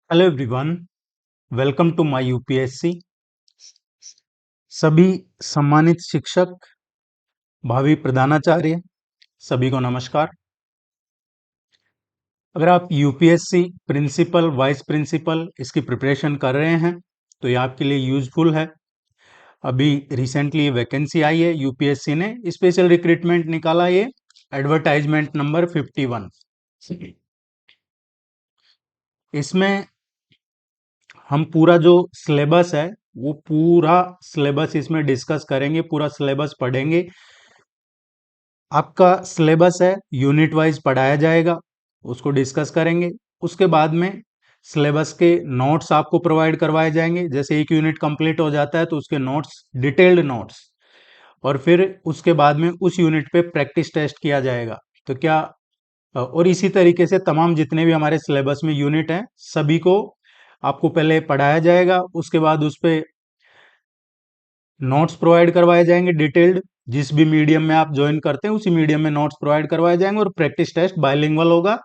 Hello everyone, welcome to my UPSC. सभी सम्मानित शिक्षक, भावी प्रधानाचार्य, सभी को नमस्कार। अगर आप यूपीएससी प्रिंसिपल, वाइस प्रिंसिपल इसकी प्रिपरेशन कर रहे हैं तो ये आपके लिए यूजफुल है। अभी रिसेंटली वैकेंसी आई है, यूपीएससी ने स्पेशल रिक्रूटमेंट निकाला, ये एडवर्टाइजमेंट नंबर 51। इसमें हम पूरा जो सिलेबस है वो पूरा सिलेबस इसमें डिस्कस करेंगे, पूरा सिलेबस पढ़ेंगे। आपका सिलेबस है, यूनिट वाइज पढ़ाया जाएगा, उसको डिस्कस करेंगे। उसके बाद में सिलेबस के नोट्स आपको प्रोवाइड करवाए जाएंगे। जैसे एक यूनिट कंप्लीट हो जाता है तो उसके नोट्स, डिटेल्ड नोट्स, और फिर उसके बाद में उस यूनिट पे प्रैक्टिस टेस्ट किया जाएगा। तो क्या और इसी तरीके से तमाम जितने भी हमारे सिलेबस में यूनिट हैं सभी को आपको पहले पढ़ाया जाएगा, उसके बाद उस पे नोट्स प्रोवाइड करवाए जाएंगे डिटेल्ड। जिस भी मीडियम में आप ज्वाइन करते हैं उसी मीडियम में नोट्स प्रोवाइड करवाए जाएंगे, और प्रैक्टिस टेस्ट बाइलिंगुअल होगा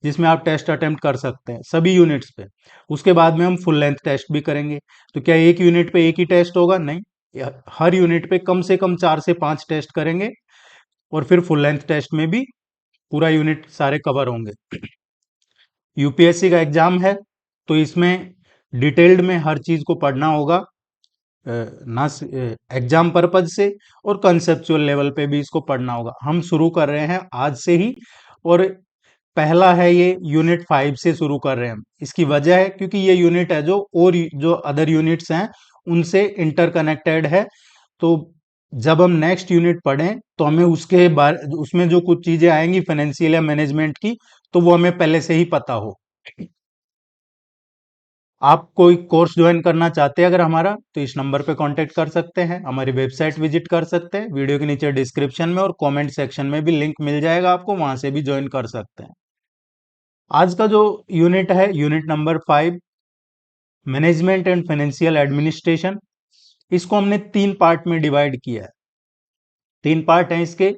जिसमें आप टेस्ट अटेम्प्ट कर सकते हैं सभी यूनिट्स पे। उसके बाद में हम फुल लेंथ टेस्ट भी करेंगे। तो क्या एक यूनिट पे एक ही टेस्ट होगा? नहीं, हर यूनिट पे कम से कम 4 से 5 टेस्ट करेंगे, और फिर फुल लेंथ टेस्ट में भी पूरा यूनिट सारे कवर होंगे। यूपीएससी का एग्जाम है तो इसमें डिटेल्ड में हर चीज को पढ़ना होगा, ना एग्जाम पर्पज से, और कंसेप्चुअल लेवल पे भी इसको पढ़ना होगा। हम शुरू कर रहे हैं आज से ही, और पहला है ये यूनिट 5 से शुरू कर रहे हैं हम। इसकी वजह है क्योंकि ये यूनिट है जो, और जो अदर यूनिट्स हैं उनसे इंटरकनेक्टेड है। तो जब हम नेक्स्ट यूनिट पढ़ें तो हमें उसके बारे, उसमें जो कुछ चीजें आएंगी फाइनेंशियल या मैनेजमेंट की, तो वो हमें पहले से ही पता हो। आप कोई कोर्स ज्वाइन करना चाहते हैं अगर हमारा, तो इस नंबर पे कांटेक्ट कर सकते हैं, हमारी वेबसाइट विजिट कर सकते हैं। वीडियो के नीचे डिस्क्रिप्शन में और कमेंट सेक्शन में भी लिंक मिल जाएगा आपको, वहां से भी ज्वाइन कर सकते हैं। आज का जो यूनिट है, unit number 5, management and financial administration, इसको हमने 3 पार्ट में डिवाइड किया है। 3 पार्ट हैं इसके।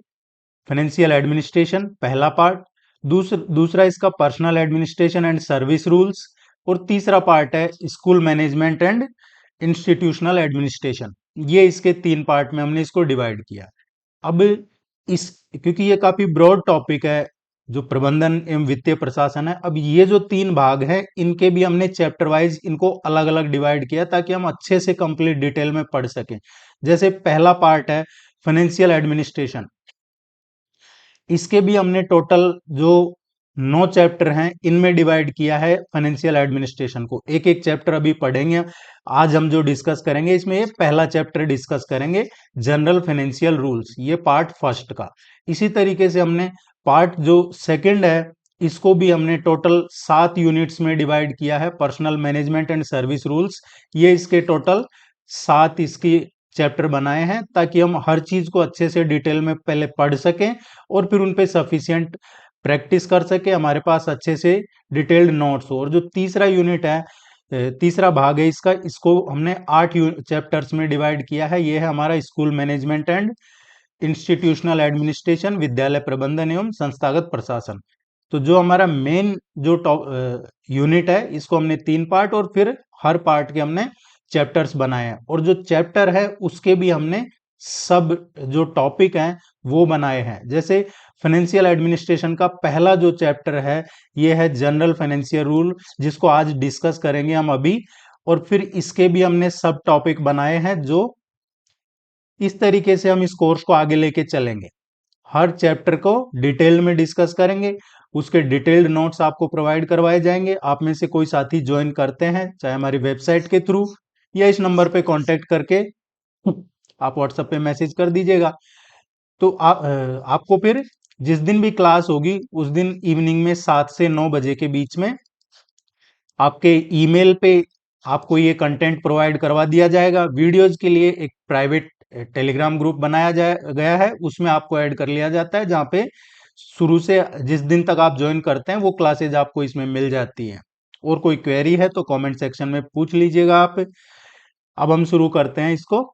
फाइनेंशियल एडमिनिस्ट्रेशन पहला पार्ट, दूसरा इसका personal administration and service rules, और तीसरा पार्ट है school management and institutional administration. ये इसके 3 पार्ट में हमने इसको डिवाइड किया। अब इस, क्योंकि ये काफी ब्रॉड टॉपिक है जो प्रबंधन एवं वित्तीय प्रशासन है, अब ये जो 3 भाग हैं इनके भी हमने चैप्टर वाइज इनको अलग अलग डिवाइड किया ताकि हम अच्छे से कंप्लीट डिटेल में पढ़ सकें। जैसे पहला पार्ट है फाइनेंशियल एडमिनिस्ट्रेशन, इसके भी हमने टोटल जो 9 चैप्टर हैं इनमें डिवाइड किया है फाइनेंशियल एडमिनिस्ट्रेशन को। एक एक चैप्टर अभी पढ़ेंगे। आज हम जो डिस्कस करेंगे इसमें ये पहला चैप्टर डिस्कस करेंगे, जनरल फाइनेंशियल रूल्स, ये पार्ट फर्स्ट का। इसी तरीके से हमने पार्ट जो सेकंड है इसको भी हमने टोटल 7 यूनिट्स में डिवाइड किया है, personal management and service rules. ये इसके टोटल 7 इसकी चैप्टर बनाए हैं ताकि हम हर चीज को अच्छे से डिटेल में पहले पढ़ सकें, और फिर उन पे सफिशियंट प्रैक्टिस कर सके, हमारे पास अच्छे से डिटेल्ड नोट्स हो। और जो तीसरा यूनिट है, तीसरा भाग है इसका, इसको हमने 8 चैप्टर्स में डिवाइड किया है। ये है हमारा school management and institutional administration, विद्यालय प्रबंधन एवं संस्थागत प्रशासन। तो जो हमारा मेन जो यूनिट है इसको हमने 3 पार्ट, और फिर हर पार्ट के हमने चैप्टर्स बनाए हैं, और जो चैप्टर है उसके भी हमने सब जो टॉपिक हैं वो बनाए हैं। जैसे फाइनेंशियल एडमिनिस्ट्रेशन का पहला जो चैप्टर है ये है जनरल फाइनेंशियल रूल, जिसको आज डिस्कस करेंगे हम अभी। और फिर इसके भी हमने सब टॉपिक बनाए हैं, जो इस तरीके से हम इस कोर्स को आगे लेके चलेंगे। हर चैप्टर को डिटेल में डिस्कस करेंगे, उसके डिटेल्ड नोट्स आपको प्रोवाइड करवाए जाएंगे। आप में से कोई साथी ज्वाइन करते हैं चाहे हमारी वेबसाइट के थ्रू या इस नंबर पे कांटेक्ट करके आप व्हाट्सएप पे मैसेज कर दीजिएगा। तो आपको फिर जिस दिन भी क्लास होगी उस दिन इवनिंग में 7 से 9 बजे के बीच में आपके ईमेल पे आपको ये कंटेंट प्रोवाइड करवा दिया जाएगा। वीडियोज के लिए एक प्राइवेट टेलीग्राम ग्रुप बनाया गया है, उसमें आपको ऐड कर लिया जाता है, जहाँ पे शुरू से जिस दिन तक आप ज्वाइन करते हैं वो क्लासेज आपको इसमें मिल जाती हैं। और कोई क्वेरी है तो कमेंट सेक्शन में पूछ लीजिएगा आप। अब हम शुरू करते हैं इसको।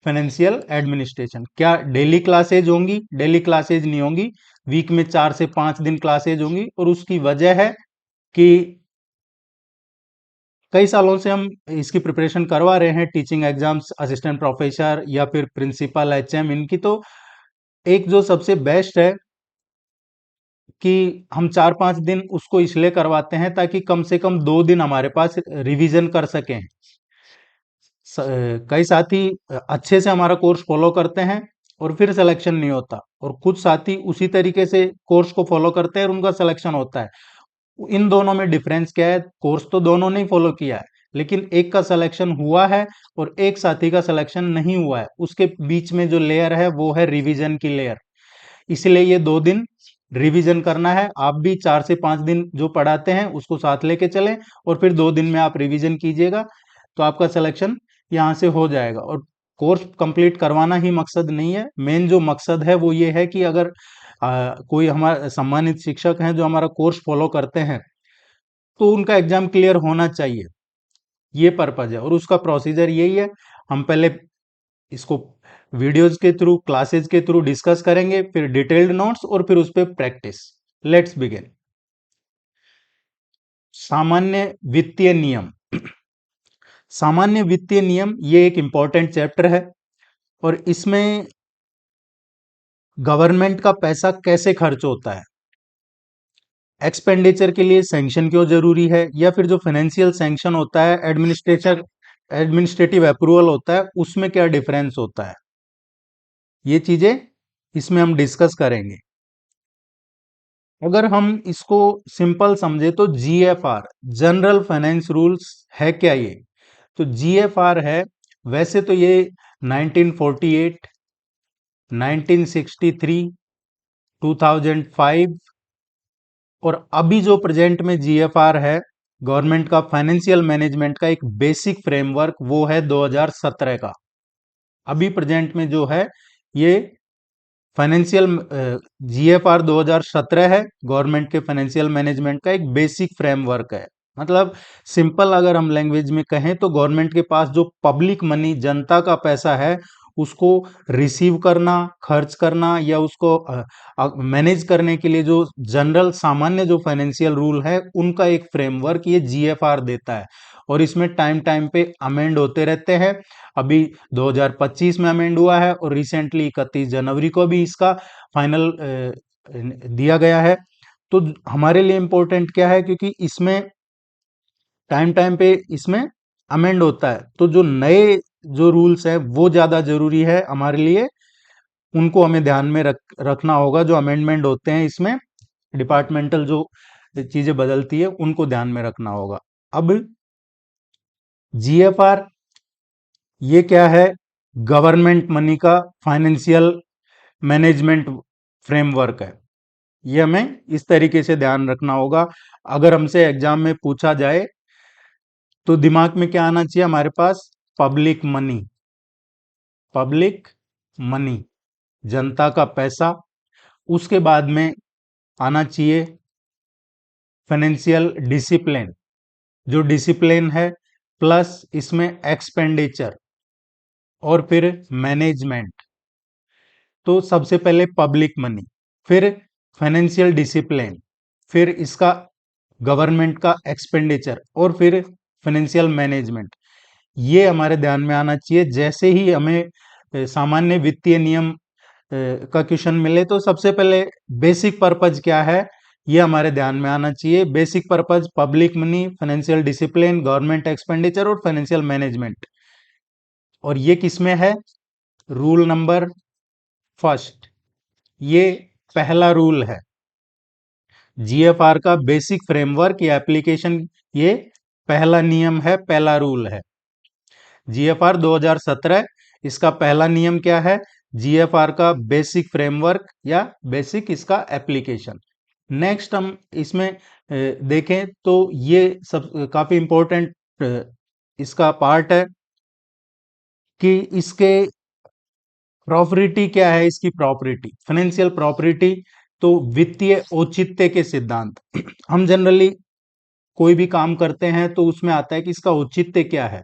फाइनेंशियल एडमिनिस्ट्रेशन, क्या डेली क्लासेज होंगी? डेली क्लासेज नहीं होंगी, वीक में 4 से 5 दिन क्लासेज होंगी। और उसकी वजह है कि कई सालों से हम इसकी प्रिपरेशन करवा रहे हैं, टीचिंग एग्जाम्स, असिस्टेंट प्रोफेसर या फिर प्रिंसिपल, एचएम, इनकी। तो एक जो सबसे बेस्ट है कि हम 4-5 दिन उसको इसलिए करवाते हैं ताकि कम से कम 2 दिन हमारे पास रिवीजन कर सकें। कई साथी अच्छे से हमारा कोर्स फॉलो करते हैं और फिर सिलेक्शन नहीं होता, और कुछ साथी उसी तरीके से कोर्स को फॉलो करते हैं और उनका सिलेक्शन होता है। इन दोनों में डिफरेंस क्या है? कोर्स तो दोनों ने ही फॉलो किया है, लेकिन एक का सिलेक्शन हुआ है और एक साथी का सिलेक्शन नहीं हुआ है। उसके बीच में जो लेयर है वो है रिवीजन की लेयर। इसलिए ये 2 दिन रिवीजन करना है। आप भी 4 से 5 दिन जो पढ़ाते हैं उसको साथ लेके चलें, और फिर 2 दिन में आप रिवीजन कीजिएगा, तो आपका सिलेक्शन यहाँ से हो जाएगा। और कोर्स कंप्लीट करवाना ही मकसद नहीं है, मेन जो मकसद है वो ये है कि अगर कोई हमारा सम्मानित शिक्षक हैं जो हमारा कोर्स फॉलो करते हैं, तो उनका एग्जाम क्लियर होना चाहिए, ये पर्पज है। और उसका प्रोसीजर यही है, हम पहले इसको वीडियोज के थ्रू, क्लासेज के थ्रू डिस्कस करेंगे, फिर डिटेल्ड नोट्स, और फिर उस पर प्रैक्टिस। Let's begin. सामान्य वित्तीय नियम। सामान्य वित्तीय नियम ये एक इंपॉर्टेंट चैप्टर है, और इसमें गवर्नमेंट का पैसा कैसे खर्च होता है, एक्सपेंडिचर के लिए सैंक्शन क्यों जरूरी है, या फिर जो फाइनेंशियल सैंक्शन होता है, एडमिनिस्ट्रेटिव अप्रूवल होता है, उसमें क्या डिफरेंस होता है, ये चीजें इसमें हम डिस्कस करेंगे। अगर हम इसको सिंपल समझे तो जीएफआर, जनरल फाइनेंस रूल्स, है क्या ये? तो जीएफआर है, वैसे तो ये 1948, 1963, 2005, और अभी जो प्रेजेंट में जीएफआर है, गवर्नमेंट का फाइनेंशियल मैनेजमेंट का एक बेसिक फ्रेमवर्क, वो है 2017 का। अभी प्रेजेंट में जो है ये फाइनेंशियल जीएफआर 2017 है, गवर्नमेंट के फाइनेंशियल मैनेजमेंट का एक बेसिक फ्रेमवर्क है। मतलब सिंपल अगर हम लैंग्वेज में कहें तो गवर्नमेंट के पास जो पब्लिक मनी, जनता का पैसा है, उसको रिसीव करना, खर्च करना, या उसको मैनेज करने के लिए जो जनरल सामान्य जो फाइनेंशियल रूल है, उनका एक फ्रेमवर्क ये जीएफआर देता है। और इसमें टाइम टाइम पे अमेंड होते रहते हैं। अभी 2025 में अमेंड हुआ है, और रिसेंटली 31 जनवरी को भी इसका फाइनल दिया गया है। तो हमारे लिए इम्पोर्टेंट क्या है, क्योंकि इसमें टाइम टाइम पे इसमें अमेंड होता है, तो जो नए जो रूल्स है वो ज्यादा जरूरी है हमारे लिए, उनको हमें ध्यान में रखना होगा। जो अमेंडमेंट होते हैं इसमें, डिपार्टमेंटल जो चीजें बदलती है, उनको ध्यान में रखना होगा। अब जीएफआर ये क्या है? गवर्नमेंट मनी का फाइनेंशियल मैनेजमेंट फ्रेमवर्क है। ये हमें इस तरीके से ध्यान रखना होगा। अगर हमसे एग्जाम में पूछा जाए तो दिमाग में क्या आना चाहिए हमारे पास? पब्लिक मनी, पब्लिक मनी, जनता का पैसा। उसके बाद में आना चाहिए फाइनेंशियल डिसिप्लिन, जो डिसिप्लिन है, प्लस इसमें एक्सपेंडिचर, और फिर मैनेजमेंट। तो सबसे पहले पब्लिक मनी, फिर फाइनेंशियल डिसिप्लिन, फिर इसका गवर्नमेंट का एक्सपेंडिचर, और फिर फाइनेंशियल मैनेजमेंट। ये हमारे ध्यान में आना चाहिए। जैसे ही हमें सामान्य वित्तीय नियम का क्वेश्चन मिले, तो सबसे पहले बेसिक पर्पज क्या है, ये हमारे ध्यान में आना चाहिए। Basic purpose public money, financial discipline, government expenditure और फाइनेंशियल मैनेजमेंट। और ये किसमें है? रूल नंबर फर्स्ट, ये पहला रूल है जीएफआर का बेसिक फ्रेमवर्क या एप्लीकेशन। ये पहला नियम है, पहला रूल है जीएफआर 2017। इसका पहला नियम क्या है? जीएफआर का बेसिक फ्रेमवर्क या बेसिक इसका एप्लीकेशन। नेक्स्ट हम इसमें देखें तो ये सब काफी इंपॉर्टेंट इसका पार्ट है कि इसके प्रॉपर्टी क्या है। इसकी प्रॉपर्टी, फाइनेंशियल प्रॉपर्टी, तो वित्तीय औचित्य के सिद्धांत। हम जनरली कोई भी काम करते हैं तो उसमें आता है कि इसका औचित्य क्या है।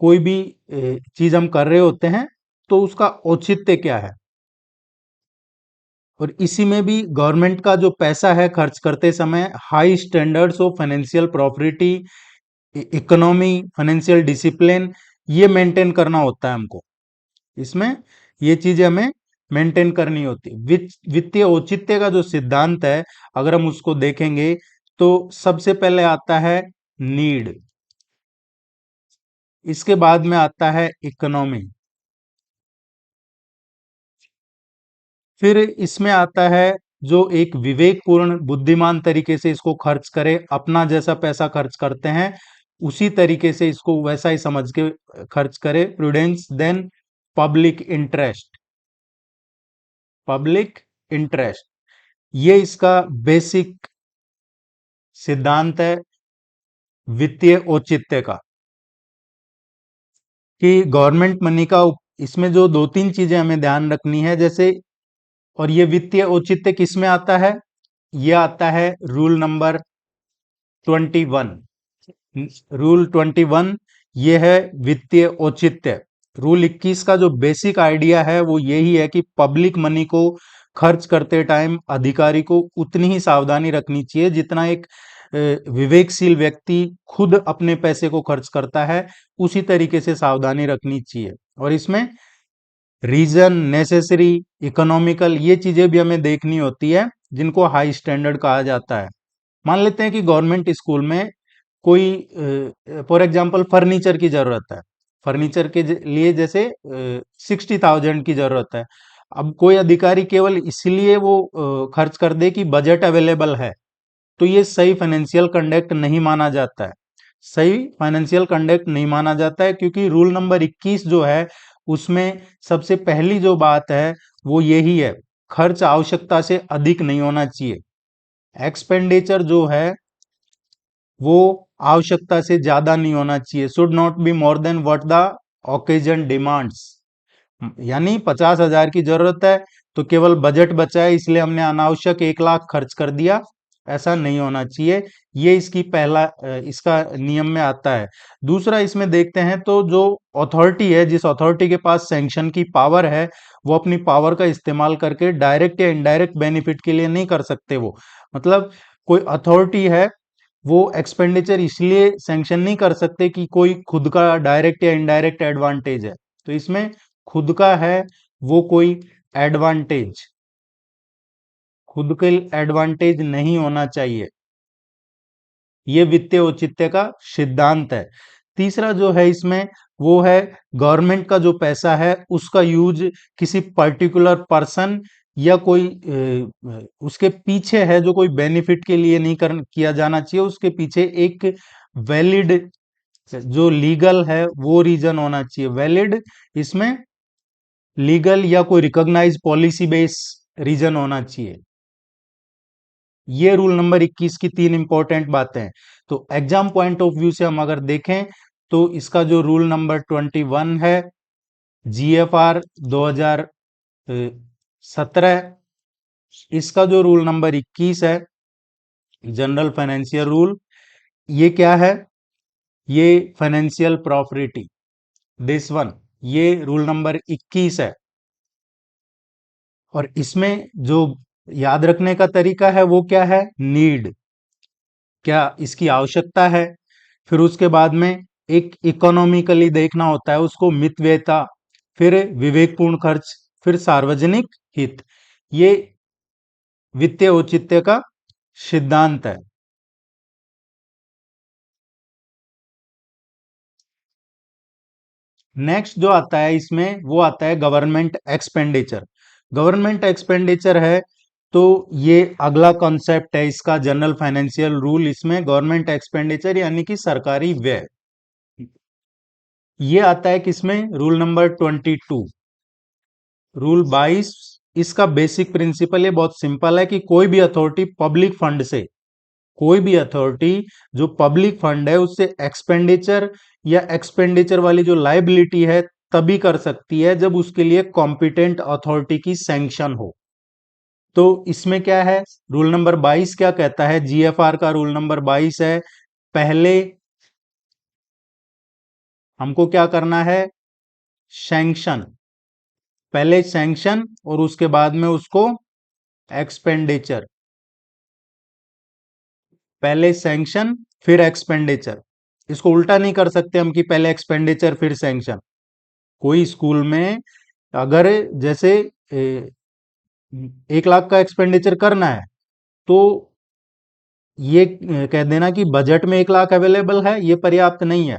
कोई भी चीज हम कर रहे होते हैं तो उसका औचित्य क्या है। और इसी में भी गवर्नमेंट का जो पैसा है खर्च करते समय, high standards of financial property economy, financial discipline, ये मेंटेन करना होता है हमको। इसमें ये चीजें हमें मेंटेन करनी होती है। वित्तीय औचित्य का जो सिद्धांत है, अगर हम उसको देखेंगे तो सबसे पहले आता है नीड, इसके बाद में आता है इकोनॉमी, फिर इसमें आता है जो एक विवेकपूर्ण बुद्धिमान तरीके से इसको खर्च करे, अपना जैसा पैसा खर्च करते हैं उसी तरीके से इसको वैसा ही समझ के खर्च करे, prudence, then public interest, public interest, ये इसका बेसिक सिद्धांत है वित्तीय औचित्य का, कि गवर्नमेंट मनी का इसमें जो दो तीन चीजें हमें ध्यान रखनी है जैसे, और ये वित्तीय औचित्य किस में आता है, ये आता है रूल नंबर 21। रूल 21 ये है वित्तीय औचित्य। रूल 21 का जो बेसिक आइडिया है वो यही है कि पब्लिक मनी को खर्च करते टाइम अधिकारी को उतनी ही सावधानी रखनी चाहिए जितना एक विवेकशील व्यक्ति खुद अपने पैसे को खर्च करता है, उसी तरीके से सावधानी रखनी चाहिए। और इसमें रीजन, नेसेसरी, इकोनॉमिकल, ये चीजें भी हमें देखनी होती है जिनको हाई स्टैंडर्ड कहा जाता है। मान लेते हैं कि गवर्नमेंट स्कूल में कोई फॉर एग्जांपल फर्नीचर की जरूरत है, फर्नीचर के लिए जैसे 60,000 की जरूरत है। अब कोई अधिकारी केवल इसलिए वो खर्च कर दे कि बजट अवेलेबल है, तो ये सही फाइनेंशियल कंडक्ट नहीं माना जाता है। सही फाइनेंशियल कंडक्ट नहीं माना जाता है क्योंकि रूल नंबर 21 जो है उसमें सबसे पहली जो बात है वो यही है, खर्च आवश्यकता से अधिक नहीं होना चाहिए। एक्सपेंडिचर जो है वो आवश्यकता से ज्यादा नहीं होना चाहिए, should not be more than what the occasion demands. यानी 50,000 की जरूरत है तो केवल बजट बचा है इसलिए हमने अनावश्यक 1 लाख खर्च कर दिया, ऐसा नहीं होना चाहिए। ये इसकी पहला इसका नियम में आता है। दूसरा इसमें देखते हैं तो जो अथॉरिटी है, जिस अथॉरिटी के पास सैंक्शन की पावर है, वो अपनी पावर का इस्तेमाल करके डायरेक्ट या इनडायरेक्ट बेनिफिट के लिए नहीं कर सकते। वो मतलब कोई अथॉरिटी है, वो एक्सपेंडिचर इसलिए सैंक्शन नहीं कर सकते कि कोई खुद का डायरेक्ट या इनडायरेक्ट एडवांटेज है। तो इसमें खुद का है वो कोई एडवांटेज, खुद के एडवांटेज नहीं होना चाहिए। ये वित्तीय औचित्य का सिद्धांत है। तीसरा जो है इसमें वो है गवर्नमेंट का जो पैसा है उसका यूज किसी पर्टिकुलर पर्सन या कोई उसके पीछे है जो कोई बेनिफिट के लिए नहीं किया जाना चाहिए, उसके पीछे एक वैलिड जो लीगल है वो रीजन होना चाहिए। वैलिड इसमें लीगल या कोई रिकॉग्नाइज पॉलिसी बेस रीजन होना चाहिए। ये रूल नंबर 21 की तीन इंपॉर्टेंट बातें हैं। तो एग्जाम पॉइंट ऑफ व्यू से हम अगर देखें तो इसका जो रूल नंबर 21 है, जीएफआर 2017, इसका जो रूल नंबर 21 है, जनरल फाइनेंशियल रूल, ये क्या है, ये फाइनेंशियल प्रॉपर्टी, दिस वन, ये रूल नंबर 21 है। और इसमें जो याद रखने का तरीका है वो क्या है, नीड, क्या इसकी आवश्यकता है। फिर उसके बाद में एक इकोनॉमिकली देखना होता है उसको, मितव्ययिता, फिर विवेकपूर्ण खर्च, फिर सार्वजनिक हित। ये वित्तीय औचित्य का सिद्धांत है। नेक्स्ट जो आता है इसमें वो आता है गवर्नमेंट एक्सपेंडिचर। गवर्नमेंट एक्सपेंडिचर है तो ये अगला कॉन्सेप्ट है इसका, जनरल फाइनेंशियल रूल। इसमें गवर्नमेंट एक्सपेंडिचर यानी कि सरकारी व्यय, ये आता है किसमें, रूल नंबर 22। रूल 22, इसका बेसिक प्रिंसिपल ये बहुत सिंपल है कि कोई भी अथॉरिटी पब्लिक फंड से, कोई भी अथॉरिटी जो पब्लिक फंड है उससे एक्सपेंडिचर या एक्सपेंडिचर वाली जो लाइबिलिटी है तभी कर सकती है जब उसके लिए कॉम्पिटेंट अथॉरिटी की सैंक्शन हो। तो इसमें क्या है, रूल नंबर 22 क्या कहता है, जीएफआर का रूल नंबर 22 है, पहले हमको क्या करना है, सैंक्शन, पहले सैंक्शन और उसके बाद में उसको एक्सपेंडिचर, पहले सैंक्शन फिर एक्सपेंडिचर, इसको उल्टा नहीं कर सकते हम कि पहले एक्सपेंडिचर फिर सैंक्शन। कोई स्कूल में अगर जैसे 1 लाख का एक्सपेंडिचर करना है तो ये कह देना कि बजट में 1 लाख अवेलेबल है, ये पर्याप्त नहीं है।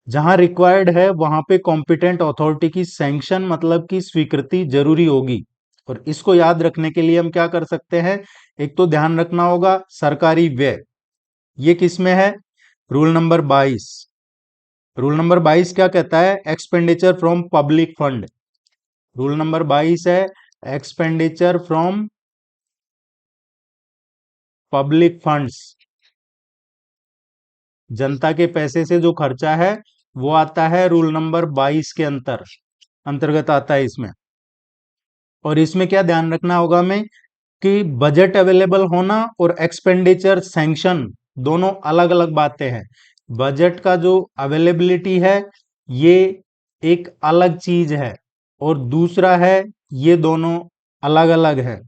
जहां रिक्वायर्ड है वहां पे कॉम्पिटेंट अथॉरिटी की सैंक्शन मतलब की स्वीकृति जरूरी होगी। और इसको याद रखने के लिए हम क्या कर सकते हैं, एक तो ध्यान रखना होगा सरकारी व्यय, ये किस में है, रूल नंबर 22। रूल नंबर 22 क्या कहता है, expenditure from public fund. Rule number 22 है एक्सपेंडिचर फ्रॉम पब्लिक फंड्स, जनता के पैसे से जो खर्चा है वो आता है रूल नंबर 22 के अंतर्गत आता है इसमें। और इसमें क्या ध्यान रखना होगा हमें कि बजट अवेलेबल होना और एक्सपेंडिचर सैंक्शन दोनों अलग अलग बातें हैं। बजट का जो अवेलेबिलिटी है ये एक अलग चीज है और दूसरा है ये दोनों अलग अलग है।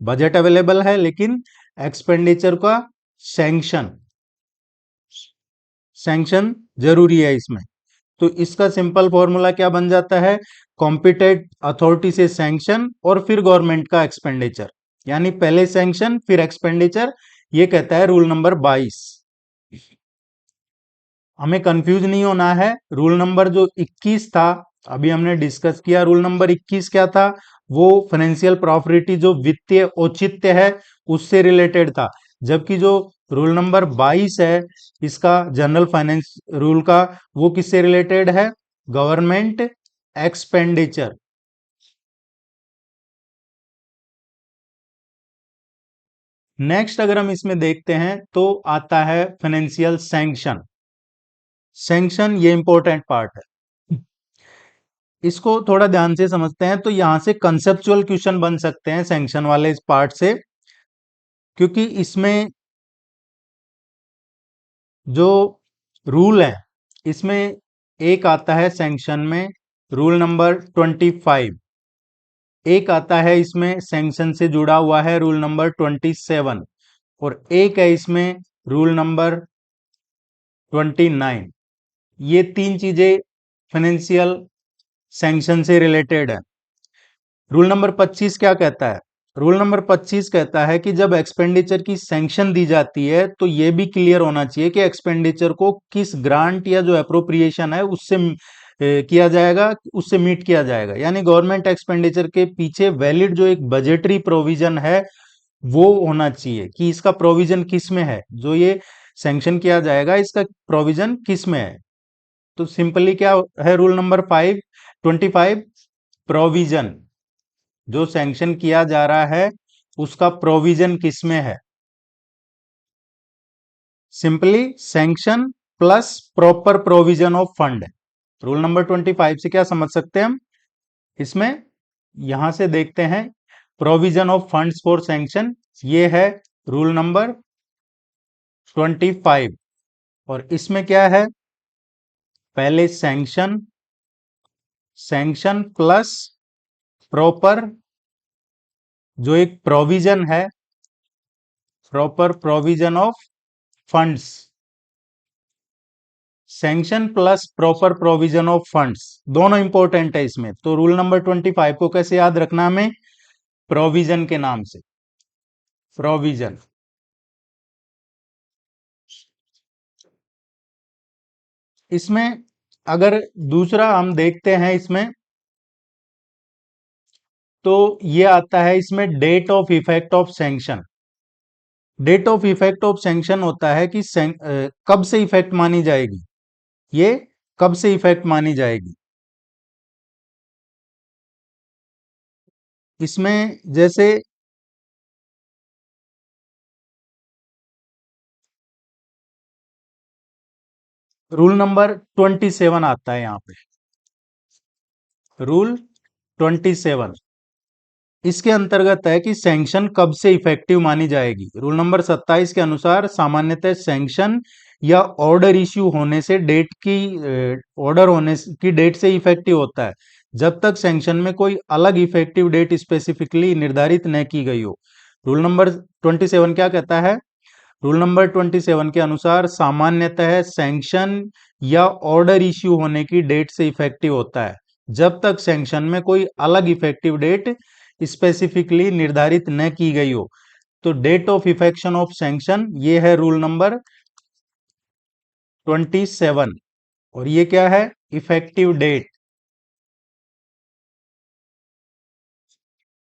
बजट अवेलेबल है लेकिन एक्सपेंडिचर का सैंक्शन सैंक्शन जरूरी है इसमें। तो इसका सिंपल फॉर्मूला क्या बन जाता है, कॉम्पिटेंट अथॉरिटी से सैंक्शन और फिर गवर्नमेंट का एक्सपेंडिचर, यानी पहले सैंक्शन फिर एक्सपेंडिचर, ये कहता है रूल नंबर 22। हमें कंफ्यूज नहीं होना है। रूल नंबर जो 21 था अभी हमने डिस्कस किया, रूल नंबर 21 क्या था, वो फाइनेंशियल प्रॉफिटी जो वित्तीय औचित्य है उससे रिलेटेड था। जबकि जो रूल नंबर 22 है इसका जनरल फाइनेंस रूल का, वो किससे रिलेटेड है, गवर्नमेंट एक्सपेंडिचर। नेक्स्ट अगर हम इसमें देखते हैं तो आता है फाइनेंशियल सैंक्शन। सैंक्शन ये इंपॉर्टेंट पार्ट है, इसको थोड़ा ध्यान से समझते हैं तो यहां से कंसेप्चुअल क्वेश्चन बन सकते हैं सैंक्शन वाले इस पार्ट से। क्योंकि इसमें जो रूल है इसमें एक आता है सैंक्शन में रूल नंबर 25, एक आता है इसमें सैंक्शन से जुड़ा हुआ है रूल नंबर 27, और एक है इसमें रूल नंबर 29। ये तीन चीजें फाइनेंशियल सैंक्शन से रिलेटेड है। रूल नंबर 25 क्या कहता है, रूल नंबर 25 कहता है कि जब एक्सपेंडिचर की सैंक्शन दी जाती है तो यह भी क्लियर होना चाहिए कि एक्सपेंडिचर को किस ग्रांट या जो अप्रोप्रिएशन है उससे किया जाएगा, उससे मीट किया जाएगा। यानी गवर्नमेंट एक्सपेंडिचर के पीछे वैलिड जो एक बजटरी प्रोविजन है वो होना चाहिए कि इसका प्रोविजन किस में है, जो ये सैंक्शन किया जाएगा इसका प्रोविजन किस में है। तो सिंपली क्या है रूल नंबर 25, प्रोविजन, जो सैंक्शन किया जा रहा है उसका प्रोविजन किसमें है, simply sanction plus proper provision of fund. Rule number 25 से क्या समझ सकते हैं हम इसमें, यहां से देखते हैं provision of funds for sanction, ये है रूल नंबर 25। और इसमें क्या है, पहले सैंक्शन, सैंक्शन प्लस प्रॉपर जो एक प्रोविजन है, proper provision of funds, sanction plus proper provision of funds दोनों इंपॉर्टेंट है इसमें। तो रूल नंबर 25 को कैसे याद रखना हमें, प्रोविजन के नाम से, प्रोविजन। इसमें अगर दूसरा हम देखते हैं इसमें तो ये आता है इसमें date of effect of sanction. Date of effect of sanction होता है कि कब से इफेक्ट मानी जाएगी, ये कब से इफेक्ट मानी जाएगी। इसमें जैसे रूल नंबर 27 आता है, यहां पे रूल 27, इसके अंतर्गत है कि सैंक्शन कब से इफेक्टिव मानी जाएगी। रूल नंबर 27 के अनुसार सामान्यतः सैंक्शन या ऑर्डर इश्यू होने से डेट की ऑर्डर होने की डेट से इफेक्टिव होता है, जब तक सैंक्शन में कोई अलग इफेक्टिव डेट स्पेसिफिकली निर्धारित न की गई हो। रूल नंबर 27 क्या कहता है, रूल नंबर 27 के अनुसार सामान्यतः सैंक्शन या ऑर्डर इश्यू होने की डेट से इफेक्टिव होता है, जब तक सैंक्शन में कोई अलग इफेक्टिव डेट स्पेसिफिकली निर्धारित न की गई हो। तो date of effect of sanction ये है रूल नंबर 27। और ये क्या है? Effective date.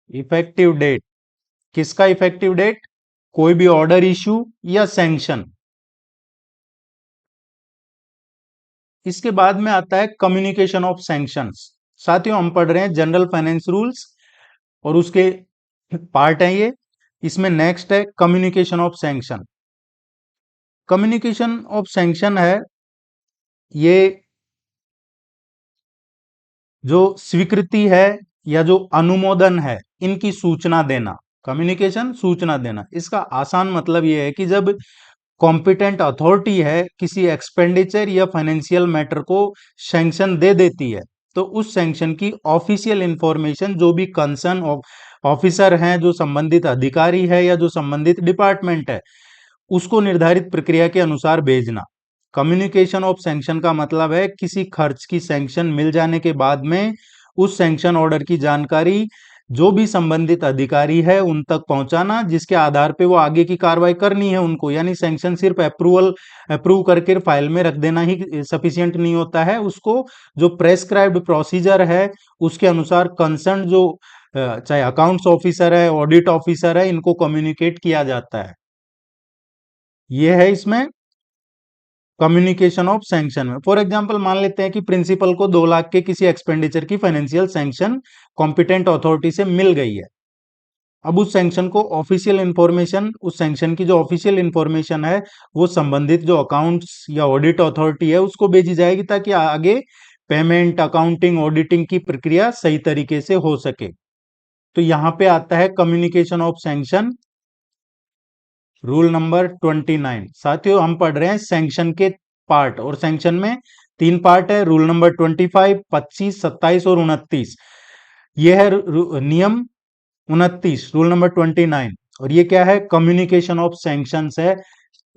इफेक्टिव डेट किसका? इफेक्टिव डेट कोई भी ऑर्डर इश्यू या सैंक्शन। इसके बाद में आता है कम्युनिकेशन ऑफ सैंक्शंस। साथियों, हम पढ़ रहे हैं जनरल फाइनेंस रूल्स और उसके पार्ट है ये। इसमें नेक्स्ट है communication of sanction. Communication of sanction है ये जो स्वीकृति है या जो अनुमोदन है, इनकी सूचना देना। कम्युनिकेशन, सूचना देना। इसका आसान मतलब यह है कि जब कॉम्पिटेंट अथॉरिटी है किसी एक्सपेंडिचर या फाइनेंशियल मैटर को सैंक्शन दे देती है, तो उस सैंक्शन की ऑफिशियल इंफॉर्मेशन जो भी कंसर्न ऑफिसर हैं, जो संबंधित अधिकारी है या जो संबंधित डिपार्टमेंट है, उसको निर्धारित प्रक्रिया के अनुसार भेजना। कम्युनिकेशन ऑफ सैंक्शन का मतलब है किसी खर्च की सैंक्शन मिल जाने के बाद में उस सैंक्शन ऑर्डर की जानकारी जो भी संबंधित अधिकारी है उन तक पहुंचाना, जिसके आधार पे वो आगे की कार्रवाई करनी है उनको। यानी सैंक्शन सिर्फ अप्रूव करके फाइल में रख देना ही सफिशिएंट नहीं होता है, उसको जो प्रेस्क्राइब्ड प्रोसीजर है उसके अनुसार कंसर्न जो चाहे अकाउंट्स ऑफिसर है, ऑडिट ऑफिसर है, इनको कम्युनिकेट किया जाता है। ये है इसमें कम्युनिकेशन ऑफ सैंक्शन में। फॉर एग्जांपल मान लेते हैं कि प्रिंसिपल को 2 लाख के किसी एक्सपेंडिचर की फाइनेंशियल सैंक्शन कॉम्पिटेंट अथॉरिटी से मिल गई है। अब उस सैंक्शन को ऑफिशियल इंफॉर्मेशन, उस सैंक्शन की जो ऑफिशियल इंफॉर्मेशन है वो संबंधित जो अकाउंट्स या ऑडिट अथॉरिटी है उसको भेजी जाएगी, ताकि आगे पेमेंट, अकाउंटिंग, ऑडिटिंग की प्रक्रिया सही तरीके से हो सके। तो यहां पे आता है communication of sanction, rule number 29। साथियों, हम पढ़ रहे हैं सैंक्शन के पार्ट, और सैंक्शन में 3 पार्ट है। रूल नंबर 25, 25, 27 और 29। ये है नियम 29, रूल नंबर 29। और ये क्या है? कम्युनिकेशन ऑफ सैंक्शंस है,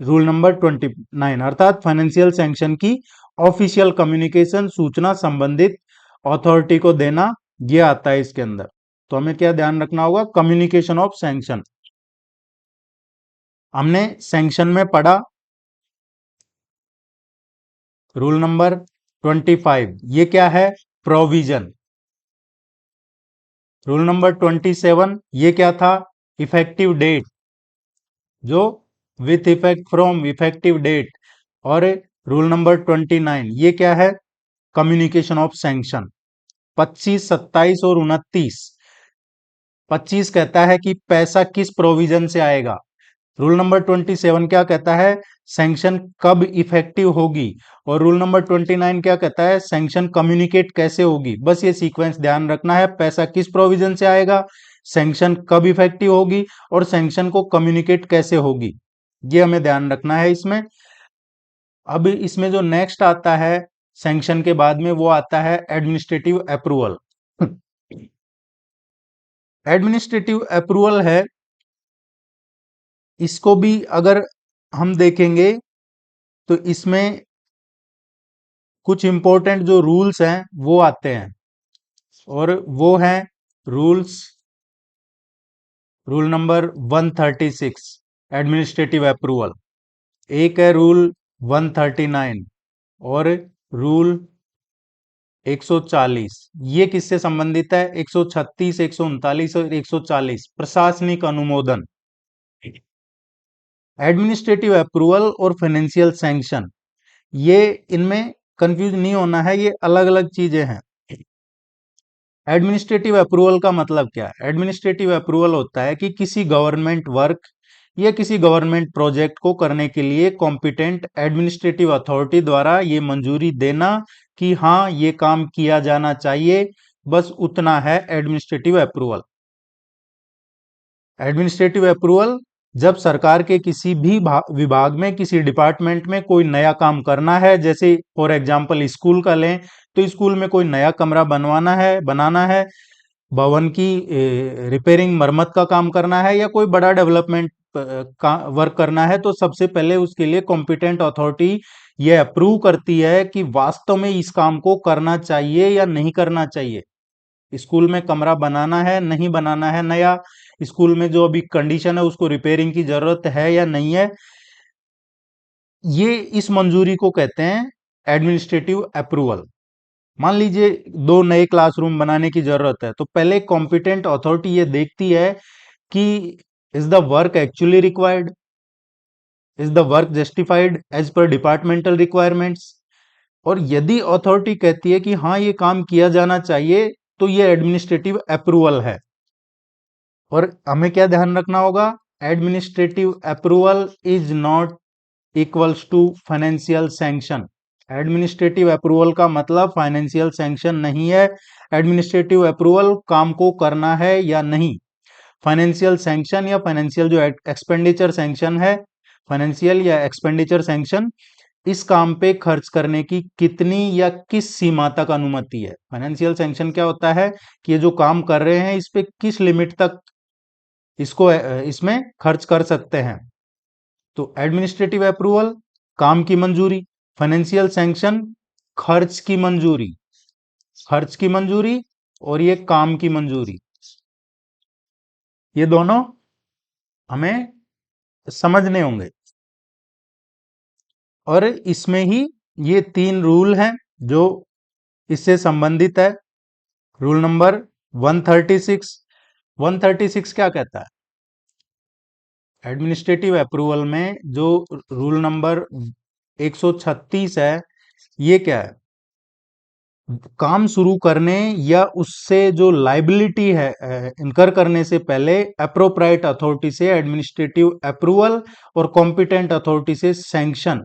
रूल नंबर 29। अर्थात फाइनेंशियल सैंक्शन की ऑफिशियल कम्युनिकेशन, सूचना संबंधित अथॉरिटी को देना, ये आता है इसके अंदर। तो हमें क्या ध्यान रखना होगा? Communication of sanction. हमने सैंक्शन में पढ़ा रूल नंबर 25, ये क्या है? प्रोविजन। रूल नंबर 27, ये क्या था? इफेक्टिव डेट, जो with effect from effective date. और रूल नंबर 29, ये क्या है? Communication of sanction. 25, 27 और 29। 25 कहता है कि पैसा किस प्रोविजन से आएगा। रूल नंबर 27 क्या कहता है? सैंक्शन कब इफेक्टिव होगी। और रूल नंबर 29 क्या कहता है? सैंक्शन कम्युनिकेट कैसे होगी। बस ये सीक्वेंस ध्यान रखना है, पैसा किस प्रोविजन से आएगा, सैंक्शन कब इफेक्टिव होगी, और सैंक्शन को कम्युनिकेट कैसे होगी, ये हमें ध्यान रखना है इसमें। अब इसमें जो नेक्स्ट आता है सैंक्शन के बाद में, वो आता है एडमिनिस्ट्रेटिव अप्रूवल। एडमिनिस्ट्रेटिव अप्रूवल है, इसको भी अगर हम देखेंगे तो इसमें कुछ इंपॉर्टेंट जो रूल्स हैं वो आते हैं, और वो हैं rules, rule number 136 administrative approval. एक है रूल 139 और रूल 140। ये किससे संबंधित है? 136, 139 और 140 प्रशासनिक अनुमोदन। एडमिनिस्ट्रेटिव अप्रूवल और फाइनेंशियल सैंक्शन, ये इनमें कंफ्यूज नहीं होना है, ये अलग अलग चीजें हैं। एडमिनिस्ट्रेटिव अप्रूवल का मतलब क्या है? एडमिनिस्ट्रेटिव अप्रूवल होता है कि किसी गवर्नमेंट वर्क या किसी गवर्नमेंट प्रोजेक्ट को करने के लिए कॉम्पिटेंट एडमिनिस्ट्रेटिव अथॉरिटी द्वारा ये मंजूरी देना कि हाँ ये काम किया जाना चाहिए, बस उतना है एडमिनिस्ट्रेटिव अप्रूवल। एडमिनिस्ट्रेटिव अप्रूवल जब सरकार के किसी भी विभाग में, किसी डिपार्टमेंट में कोई नया काम करना है, जैसे फॉर एग्जांपल स्कूल का लें, तो स्कूल में कोई नया कमरा बनाना है, भवन की रिपेयरिंग मरम्मत का काम करना है या कोई बड़ा डेवलपमेंट का वर्क करना है, तो सबसे पहले उसके लिए कॉम्पिटेंट अथॉरिटी ये अप्रूव करती है कि वास्तव में इस काम को करना चाहिए या नहीं करना चाहिए। स्कूल में कमरा बनाना है, नहीं बनाना है नया, स्कूल में जो अभी कंडीशन है उसको रिपेयरिंग की जरूरत है या नहीं है, ये इस मंजूरी को कहते हैं एडमिनिस्ट्रेटिव अप्रूवल। मान लीजिए दो नए क्लासरूम बनाने की जरूरत है, तो पहले कॉम्पिटेंट अथॉरिटी ये देखती है कि is the work actually required, is the work justified as per departmental requirements. और यदि अथॉरिटी कहती है कि हाँ ये काम किया जाना चाहिए, तो ये एडमिनिस्ट्रेटिव अप्रूवल है। और हमें क्या ध्यान रखना होगा, administrative approval is not equals to financial sanction. Administrative approval का मतलब फाइनेंशियल सैंक्शन नहीं है। एडमिनिस्ट्रेटिव अप्रूवल काम को करना है या नहीं, फाइनेंशियल सैंक्शन या फाइनेंशियल जो एक्सपेंडिचर सैंक्शन है, फाइनेंशियल या एक्सपेंडिचर सैंक्शन, इस काम पे खर्च करने की कितनी या किस सीमा तक अनुमति है। फाइनेंशियल सैंक्शन क्या होता है कि ये जो काम कर रहे हैं इस पे किस लिमिट तक इसको इसमें खर्च कर सकते हैं। तो एडमिनिस्ट्रेटिव अप्रूवल काम की मंजूरी, फाइनेंशियल सैंक्शन खर्च की मंजूरी, खर्च की मंजूरी, और ये काम की मंजूरी, ये दोनों हमें समझने होंगे। और इसमें ही ये तीन रूल हैं जो इससे संबंधित है। Rule number 136। 136 क्या कहता है, एडमिनिस्ट्रेटिव अप्रूवल में जो रूल नंबर 136 है, ये क्या है, काम शुरू करने या उससे जो लाइबिलिटी है इनकर करने से पहले अप्रोप्राइट अथॉरिटी से एडमिनिस्ट्रेटिव अप्रूवल और कॉम्पिटेंट अथॉरिटी से सैंक्शन,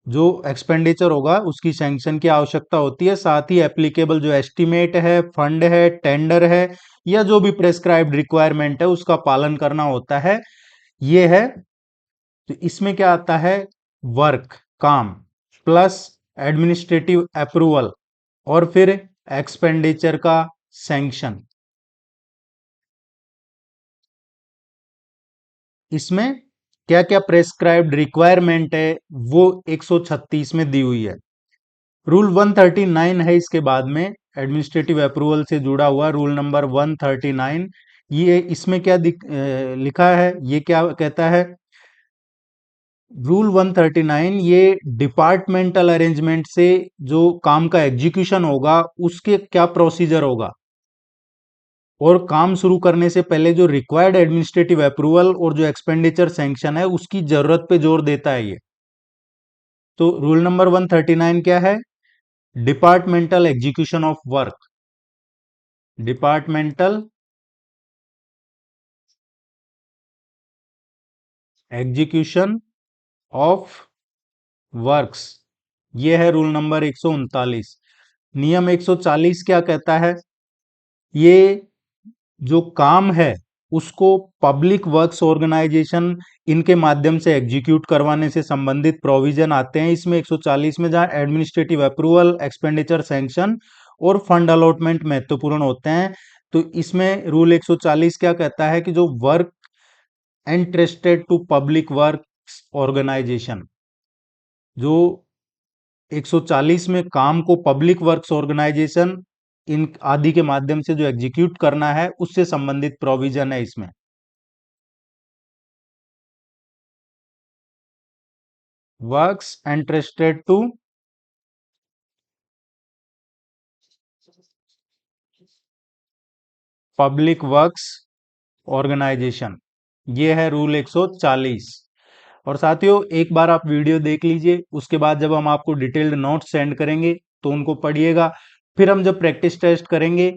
जो एक्सपेंडिचर होगा उसकी सैंक्शन की आवश्यकता होती है। साथ ही एप्लीकेबल जो एस्टीमेट है, फंड है, टेंडर है, या जो भी प्रेस्क्राइब्ड रिक्वायरमेंट है उसका पालन करना होता है। ये है, तो इसमें क्या आता है, वर्क काम प्लस एडमिनिस्ट्रेटिव अप्रूवल और फिर एक्सपेंडिचर का सैंक्शन। इसमें क्या क्या प्रेस्क्राइब्ड रिक्वायरमेंट है वो 136 में दी हुई है। रूल 139 है इसके बाद में, एडमिनिस्ट्रेटिव अप्रूवल से जुड़ा हुआ रूल नंबर 139। ये इसमें क्या लिखा है, ये क्या कहता है, रूल 139 ये डिपार्टमेंटल अरेंजमेंट से जो काम का एग्जीक्यूशन होगा उसके क्या प्रोसीजर होगा, और काम शुरू करने से पहले जो रिक्वायर्ड एडमिनिस्ट्रेटिव अप्रूवल और जो एक्सपेंडिचर सैंक्शन है उसकी जरूरत पे जोर देता है ये। तो रूल नंबर 139 क्या है, departmental execution of work, departmental execution of works, ये है रूल नंबर 139। नियम 140 क्या कहता है, ये जो काम है उसको पब्लिक वर्क्स ऑर्गेनाइजेशन इनके माध्यम से एग्जीक्यूट करवाने से संबंधित प्रोविजन आते हैं इसमें 140 में, जहां एडमिनिस्ट्रेटिव अप्रूवल, एक्सपेंडिचर सैंक्शन और फंड अलॉटमेंट महत्वपूर्ण होते हैं। तो इसमें रूल 140 क्या कहता है कि जो work entrusted to public works organisation, जो 140 में काम को पब्लिक वर्क्स ऑर्गेनाइजेशन इन आदि के माध्यम से जो एग्जीक्यूट करना है उससे संबंधित प्रोविजन है इसमें। Works entrusted to public works organisation, ये है रूल 140। और साथियों एक बार आप वीडियो देख लीजिए, उसके बाद जब हम आपको डिटेल्ड नोट्स सेंड करेंगे तो उनको पढ़िएगा। फिर हम जब प्रैक्टिस टेस्ट करेंगे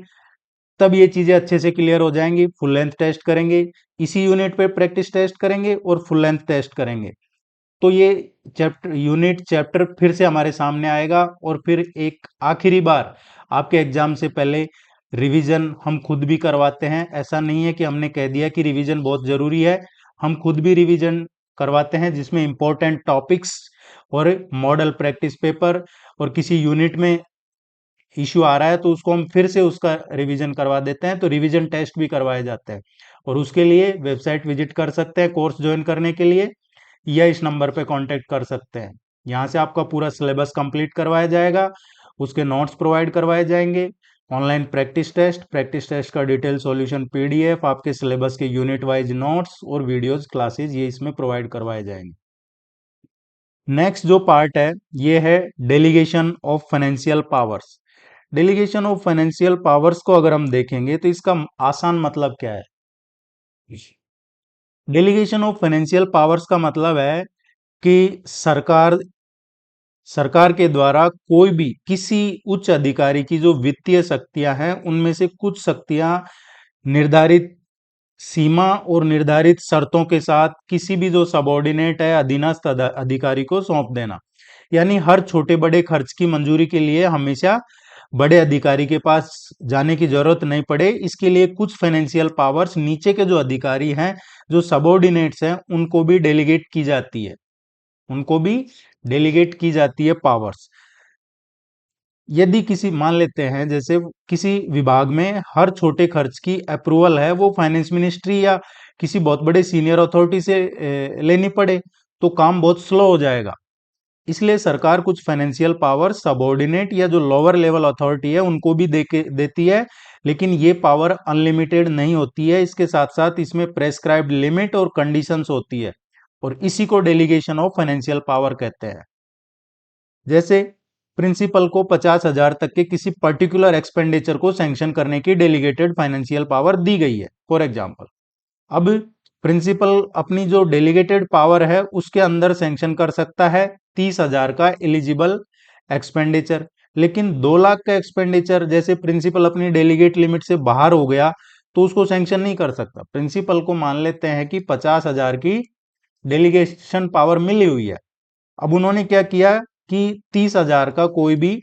तब ये चीजें अच्छे से क्लियर हो जाएंगी। फुल लेंथ टेस्ट करेंगे, इसी यूनिट पे प्रैक्टिस टेस्ट करेंगे और फुल लेंथ टेस्ट करेंगे, तो ये चैप्टर फिर से हमारे सामने आएगा। और फिर एक आखिरी बार आपके एग्जाम से पहले रिवीजन हम खुद भी करवाते हैं। ऐसा नहीं है कि हमने कह दिया कि रिवीजन बहुत जरूरी है, हम खुद भी रिवीजन करवाते हैं जिसमें इंपॉर्टेंट टॉपिक्स और मॉडल प्रैक्टिस पेपर और किसी यूनिट में इश्यू आ रहा है तो उसको हम फिर से उसका रिवीजन करवा देते हैं, तो रिवीजन टेस्ट भी करवाए जाते हैं। और उसके लिए वेबसाइट विजिट कर सकते हैं कोर्स ज्वाइन करने के लिए, या इस नंबर पे कांटेक्ट कर सकते हैं। यहाँ से आपका पूरा सिलेबस कंप्लीट करवाया जाएगा, उसके नोट्स प्रोवाइड करवाए जाएंगे, ऑनलाइन प्रैक्टिस टेस्ट का डिटेल सॉल्यूशन पीडीएफ, आपके सिलेबस के यूनिट वाइज नोट्स और वीडियोस क्लासेस ये इसमें प्रोवाइड करवाए जाएंगे। नेक्स्ट जो पार्ट है ये है delegation of financial powers. Delegation of financial powers को अगर हम देखेंगे तो इसका आसान मतलब क्या है। डेलीगेशन ऑफ फाइनेंशियल पावर्स का मतलब है कि सरकार के द्वारा कोई भी किसी उच्च अधिकारी की जो वित्तीय शक्तियां हैं उनमें से कुछ शक्तियां निर्धारित सीमा और निर्धारित शर्तों के साथ किसी भी जो सबॉर्डिनेट है अधीनस्थ अधिकारी को सौंप देना। यानी हर छोटे बड़े खर्च की मंजूरी के लिए हमेशा बड़े अधिकारी के पास जाने की जरूरत नहीं पड़े, इसके लिए कुछ फाइनेंशियल पावर्स नीचे के जो अधिकारी हैं, जो सबॉर्डिनेट्स हैं, उनको भी डेलीगेट की जाती है, उनको भी डेलीगेट की जाती है पावर्स। यदि किसी मान लेते हैं जैसे किसी विभाग में हर छोटे खर्च की अप्रूवल है वो फाइनेंस मिनिस्ट्री या किसी बहुत बड़े सीनियर अथॉरिटी से लेनी पड़े तो काम बहुत स्लो हो जाएगा। इसलिए सरकार कुछ फाइनेंशियल पावर सबॉर्डिनेट या जो लोअर लेवल अथॉरिटी है उनको भी दे के देती है, लेकिन ये पावर अनलिमिटेड नहीं होती है, इसके साथ साथ इसमें प्रेस्क्राइब्ड लिमिट और कंडीशंस होती है, और इसी को डेलीगेशन ऑफ फाइनेंशियल पावर कहते हैं। जैसे प्रिंसिपल को 50,000 तक के किसी पर्टिकुलर एक्सपेंडिचर को सैंक्शन करने की डेलीगेटेड फाइनेंशियल पावर दी गई है फॉर एग्जांपल। अब प्रिंसिपल अपनी जो डेलीगेटेड पावर है उसके अंदर सैंक्शन कर सकता है 30,000 का एलिजिबल एक्सपेंडिचर, लेकिन 2 लाख का एक्सपेंडिचर जैसे प्रिंसिपल अपनी डेलीगेट लिमिट से बाहर हो गया तो उसको सैंक्शन नहीं कर सकता। प्रिंसिपल को मान लेते हैं कि 50,000 की डेलीगेशन पावर मिली हुई है। अब उन्होंने क्या किया कि 30,000 का कोई भी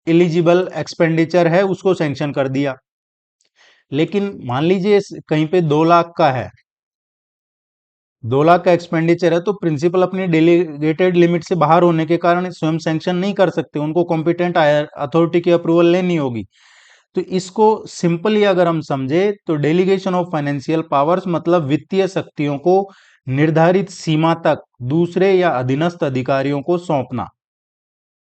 एलिजिबल एक्सपेंडिचर है उसको सैंक्शन कर दिया, लेकिन मान लीजिए कहीं पे 2 लाख का है, 2 लाख का एक्सपेंडिचर है, तो प्रिंसिपल अपनी डेलीगेटेड लिमिट से बाहर होने के कारण स्वयं सैंक्शन नहीं कर सकते, उनको कॉम्पिटेंट अथॉरिटी की अप्रूवल लेनी होगी। तो इसको सिंपली अगर हम समझे तो डेलीगेशन ऑफ फाइनेंशियल पावर्स मतलब वित्तीय शक्तियों को निर्धारित सीमा तक दूसरे या अधीनस्थ अधिकारियों को सौंपना।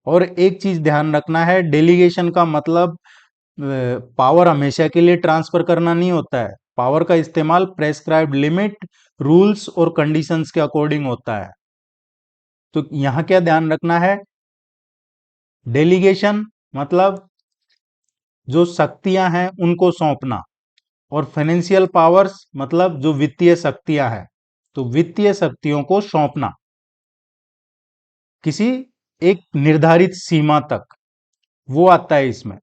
और एक चीज ध्यान रखना है, डेलीगेशन का मतलब पावर हमेशा के लिए ट्रांसफर करना नहीं होता है। पावर का इस्तेमाल प्रेस्क्राइब्ड लिमिट, रूल्स और कंडीशंस के अकॉर्डिंग होता है। तो यहां क्या ध्यान रखना है, डेलीगेशन मतलब जो शक्तियां हैं उनको सौंपना, और फाइनेंशियल पावर्स मतलब जो वित्तीय शक्तियां हैं, तो वित्तीय शक्तियों को सौंपना किसी एक निर्धारित सीमा तक, वो आता है इसमें।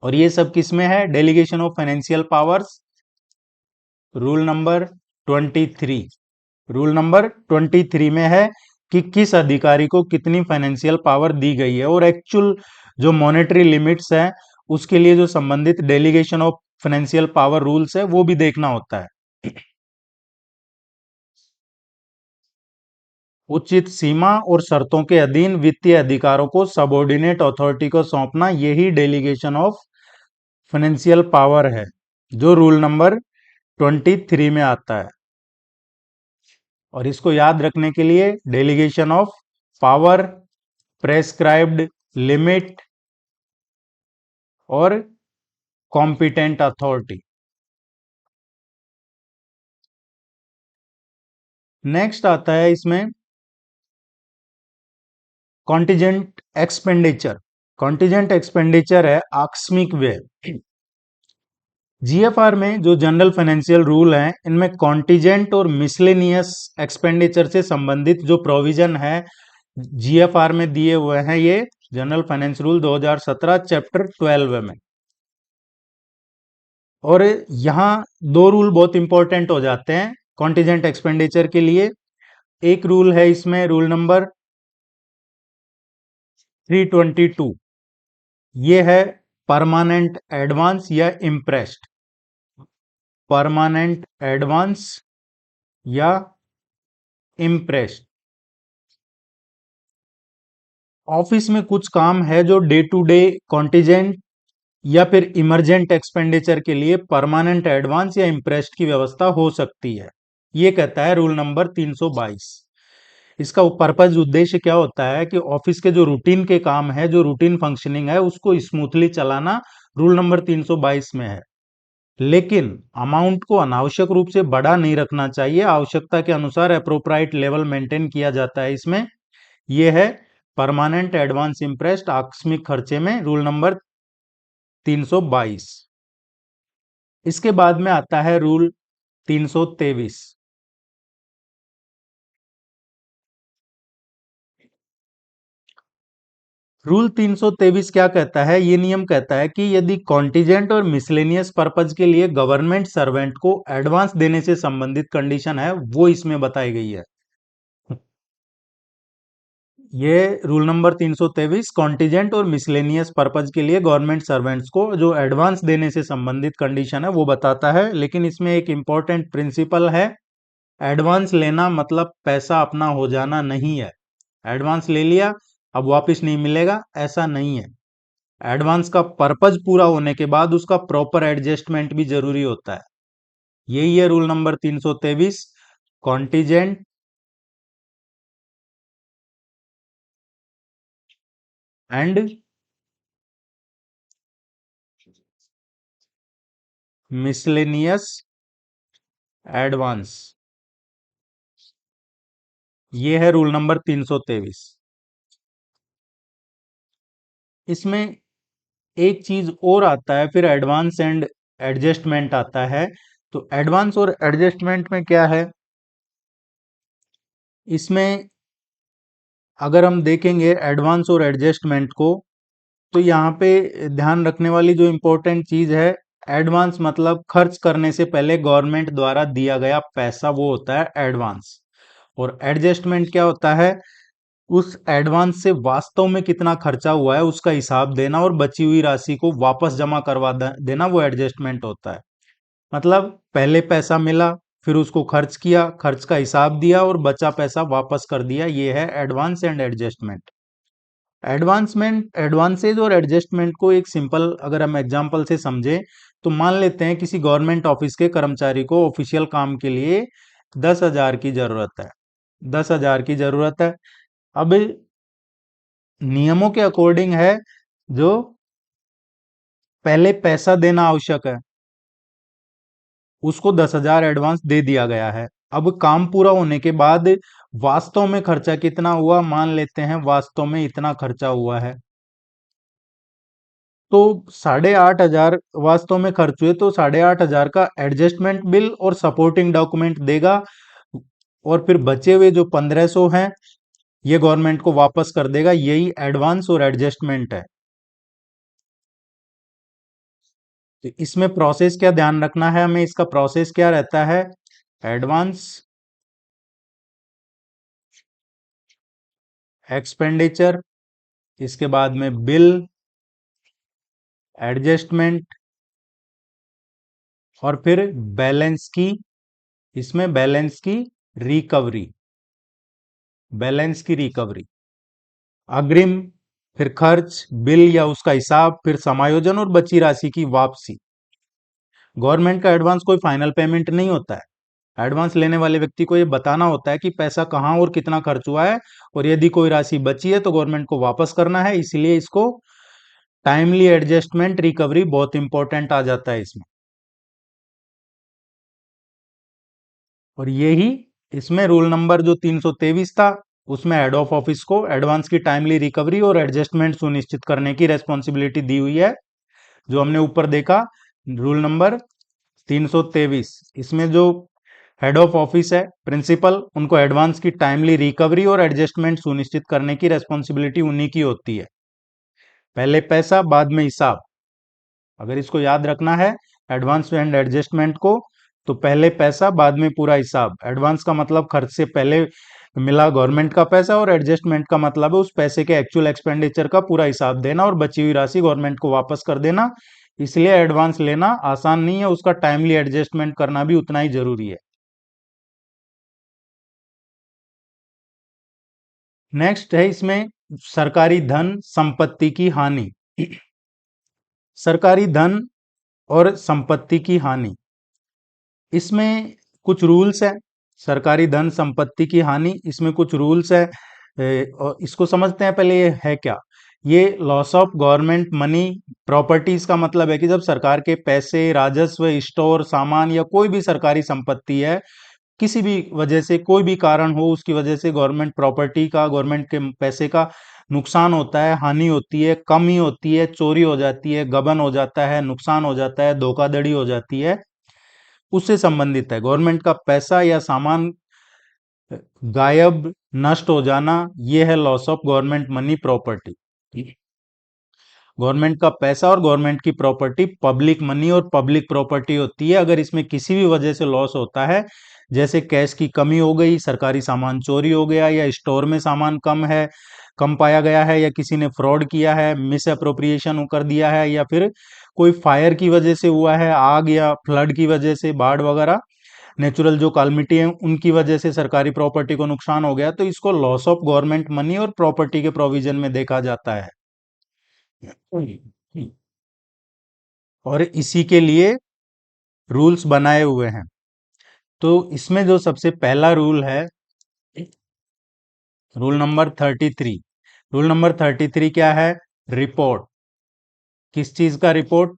और ये सब किसमें है, delegation of financial powers rule number 23, rule number 23 में है कि किस अधिकारी को कितनी फाइनेंशियल पावर दी गई है, और एक्चुअल जो मॉनेटरी लिमिट्स है उसके लिए जो संबंधित delegation of financial power rules है वो भी देखना होता है। उचित सीमा और शर्तों के अधीन वित्तीय अधिकारों को सबऑर्डिनेट अथॉरिटी को सौंपना, यही डेलीगेशन ऑफ फाइनेंशियल पावर है जो रूल नंबर 23 में आता है। और इसको याद रखने के लिए delegation of power, prescribed limit और कॉम्पिटेंट अथॉरिटी। नेक्स्ट आता है इसमें कॉन्टिजेंट एक्सपेंडिचर। कॉन्टिजेंट एक्सपेंडिचर है आकस्मिक व्यय। जीएफआर में जो जनरल फाइनेंशियल रूल हैं इनमें कॉन्टिजेंट और मिसलेनियस एक्सपेंडिचर से संबंधित जो प्रोविजन है जीएफआर में दिए हुए हैं, ये जनरल फाइनेंस रूल 2017 चैप्टर 12 में। और यहाँ दो रूल बहुत इंपॉर्टेंट हो जाते हैं कॉन्टिजेंट एक्सपेंडिचर के लिए। एक रूल है इसमें रूल नंबर 322, ये है परमानेंट एडवांस या इम्प्रेस्ड, परमानेंट एडवांस या इम्प्रेस्ड। ऑफिस में कुछ काम है जो डे टू डे कॉन्टिजेंट या फिर इमरजेंट एक्सपेंडिचर के लिए परमानेंट एडवांस या इंप्रेस्ट की व्यवस्था हो सकती है, ये कहता है रूल नंबर 322। इसका पर्पज उद्देश्य क्या होता है कि ऑफिस के जो रूटीन के काम है, जो रूटीन फंक्शनिंग है, उसको स्मूथली चलाना रूल नंबर 322 में है। लेकिन अमाउंट को अनावश्यक रूप से बड़ा नहीं रखना चाहिए, आवश्यकता के अनुसार अप्रोप्राइट लेवल मेंटेन किया जाता है इसमें। यह है परमानेंट एडवांस इंप्रेस्ट आकस्मिक खर्चे में रूल नंबर 322। इसके बाद में आता है रूल 323। रूल 323 क्या कहता है? ये नियम कहता है कि यदि कॉन्टिजेंट और मिसलेनियस पर्पज के लिए गवर्नमेंट सर्वेंट को एडवांस देने से संबंधित कंडीशन है, वो इसमें बताई गई है। ये रूल नंबर 323 कॉन्टिजेंट और मिसलेनियस पर्पज के लिए गवर्नमेंट सर्वेंट्स को जो एडवांस देने से संबंधित कंडीशन है वो बताता है। लेकिन इसमें एक इंपॉर्टेंट प्रिंसिपल है, एडवांस लेना मतलब पैसा अपना हो जाना नहीं है। एडवांस ले लिया अब वापस नहीं मिलेगा, ऐसा नहीं है। एडवांस का पर्पज पूरा होने के बाद उसका प्रॉपर एडजस्टमेंट भी जरूरी होता है। यही है rule number 323 contingent and miscellaneous advance. ये है रूल नंबर 323। इसमें एक चीज और आता है, फिर एडवांस एंड एडजस्टमेंट आता है। तो एडवांस और एडजस्टमेंट में क्या है? इसमें अगर हम देखेंगे एडवांस और एडजस्टमेंट को, तो यहाँ पे ध्यान रखने वाली जो इंपॉर्टेंट चीज है, एडवांस मतलब खर्च करने से पहले गवर्नमेंट द्वारा दिया गया पैसा, वो होता है एडवांस। और एडजस्टमेंट क्या होता है? उस एडवांस से वास्तव में कितना खर्चा हुआ है उसका हिसाब देना और बची हुई राशि को वापस जमा करवा देना, वो एडजस्टमेंट होता है। मतलब पहले पैसा मिला, फिर उसको खर्च किया, खर्च का हिसाब दिया और बचा पैसा वापस कर दिया, ये है advance and adjustment. Advancement, advances और एडजस्टमेंट को एक सिंपल अगर हम एग्जांपल से समझें, तो मान लेते हैं किसी गवर्नमेंट ऑफिस के कर्मचारी को ऑफिशियल काम के लिए 10,000 की जरूरत है। 10,000 की जरूरत है। अब नियमों के अकॉर्डिंग है, जो पहले पैसा देना आवश्यक है उसको 10,000 एडवांस दे दिया गया है। अब काम पूरा होने के बाद वास्तव में खर्चा कितना हुआ, मान लेते हैं वास्तव में इतना खर्चा हुआ है, तो 8,500 वास्तव में खर्च हुए, तो 8,500 का एडजस्टमेंट बिल और सपोर्टिंग डॉक्यूमेंट देगा। और फिर बचे हुए जो 1,500 हैं ये गवर्नमेंट को वापस कर देगा। यही एडवांस और एडजस्टमेंट है। तो इसमें प्रोसेस क्या ध्यान रखना है हमें, इसका प्रोसेस क्या रहता है? एडवांस, एक्सपेंडिचर, इसके बाद में बिल, एडजस्टमेंट, और फिर बैलेंस की, इसमें बैलेंस की रिकवरी, बैलेंस की रिकवरी, अग्रिम, फिर खर्च, बिल या उसका हिसाब, फिर समायोजन और बची राशि की वापसी। गवर्नमेंट का एडवांस कोई फाइनल पेमेंट नहीं होता है। एडवांस लेने वाले व्यक्ति को यह बताना होता है कि पैसा कहाँ और कितना खर्च हुआ है, और यदि कोई राशि बची है तो गवर्नमेंट को वापस करना है। इसलिए इसको टाइमली एडजस्टमेंट रिकवरी बहुत इंपॉर्टेंट आ जाता है इसमें। और यही इसमें रूल नंबर जो 323 था, उसमें हेड ऑफ ऑफिस को एडवांस की टाइमली रिकवरी और एडजस्टमेंट सुनिश्चित करने की रेस्पॉन्सिबिलिटी दी हुई है। जो हमने ऊपर देखा रूल नंबर 323, इसमें जो हेड ऑफ ऑफिस है प्रिंसिपल, उनको एडवांस की टाइमली रिकवरी और एडजस्टमेंट सुनिश्चित करने की रेस्पॉन्सिबिलिटी उन्हीं की होती है। पहले पैसा बाद में हिसाब, अगर इसको याद रखना है एडवांस एंड एडजस्टमेंट को, तो पहले पैसा बाद में पूरा हिसाब। एडवांस का मतलब खर्च से पहले मिला गवर्नमेंट का पैसा, और एडजस्टमेंट का मतलब है उस पैसे के एक्चुअल एक्सपेंडिचर का पूरा हिसाब देना और बची हुई राशि गवर्नमेंट को वापस कर देना। इसलिए एडवांस लेना आसान नहीं है, उसका टाइमली एडजस्टमेंट करना भी उतना ही जरूरी है। नेक्स्ट है इसमें सरकारी धन संपत्ति की हानि। सरकारी धन और संपत्ति की हानि, इसमें कुछ रूल्स है। सरकारी धन संपत्ति की हानि, इसमें कुछ रूल्स है। और इसको समझते हैं पहले, ये है क्या। ये loss of government money properties का मतलब है कि जब सरकार के पैसे, राजस्व, स्टोर, सामान या कोई भी सरकारी संपत्ति है, किसी भी वजह से, कोई भी कारण हो, उसकी वजह से गवर्नमेंट प्रॉपर्टी का, गवर्नमेंट के पैसे का नुकसान होता है, हानि होती है, कमी होती है, चोरी हो जाती है, गबन हो जाता है, नुकसान हो जाता है, धोखाधड़ी हो जाती है, उससे संबंधित है। गवर्नमेंट का पैसा या सामान गायब, नष्ट हो जाना, ये है loss of government money property. Government का पैसा और गवर्नमेंट की प्रॉपर्टी पब्लिक मनी और पब्लिक प्रॉपर्टी होती है। अगर इसमें किसी भी वजह से लॉस होता है, जैसे कैश की कमी हो गई, सरकारी सामान चोरी हो गया, या स्टोर में सामान कम पाया गया है, या किसी ने फ्रॉड किया है, मिस अप्रोप्रिएशन कर दिया है, या फिर कोई फायर की वजह से हुआ है, आग या फ्लड की वजह से, बाढ़ वगैरह, नेचुरल जो कालमिटी है उनकी वजह से सरकारी प्रॉपर्टी को नुकसान हो गया, तो इसको लॉस ऑफ गवर्नमेंट मनी और प्रॉपर्टी के प्रोविजन में देखा जाता है। और इसी के लिए रूल्स बनाए हुए हैं। तो इसमें जो सबसे पहला रूल है, रूल नंबर 33। रूल नंबर 33 क्या है? रिपोर्ट। किस चीज का रिपोर्ट?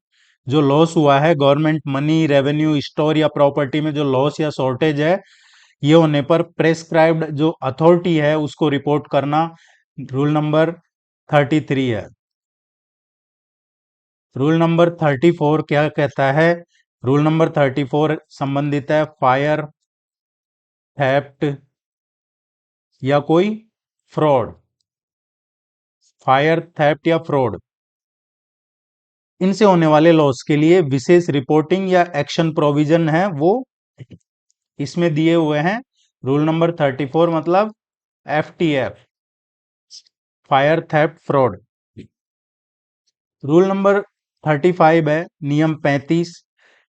जो लॉस हुआ है, गवर्नमेंट मनी, रेवेन्यू, स्टोर या प्रॉपर्टी में जो लॉस या शॉर्टेज है, ये होने पर प्रेस्क्राइब्ड जो अथॉरिटी है उसको रिपोर्ट करना रूल नंबर 33 है। रूल नंबर 34 क्या कहता है? रूल नंबर 34 संबंधित है फायर, थेफ्ट या कोई फ्रॉड। फायर, थेफ्ट या फ्रॉड, इनसे होने वाले लॉस के लिए विशेष रिपोर्टिंग या एक्शन प्रोविजन है, वो इसमें दिए हुए हैं। रूल नंबर 34 मतलब FTF, fire, theft, fraud. Rule number 35 है, नियम 35।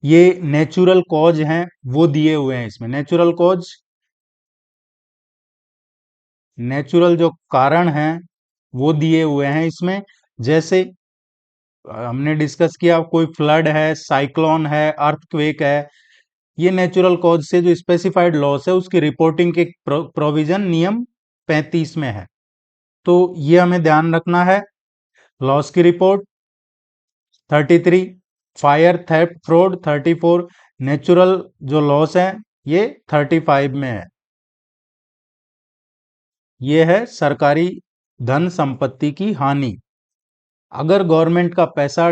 ये नेचुरल कॉज हैं, वो दिए हुए हैं इसमें। नेचुरल कॉज, नेचुरल जो कारण हैं वो दिए हुए हैं इसमें। जैसे हमने डिस्कस किया, कोई फ्लड है, साइक्लोन है, अर्थक्वेक है, ये नेचुरल कॉज से जो स्पेसिफाइड लॉस है उसकी रिपोर्टिंग के प्रोविजन नियम 35 में है। तो ये हमें ध्यान रखना है। लॉस की report 33, fire, theft, fraud 34, natural जो लॉस है ये 35 में है। ये है सरकारी धन संपत्ति की हानि। अगर गवर्नमेंट का पैसा,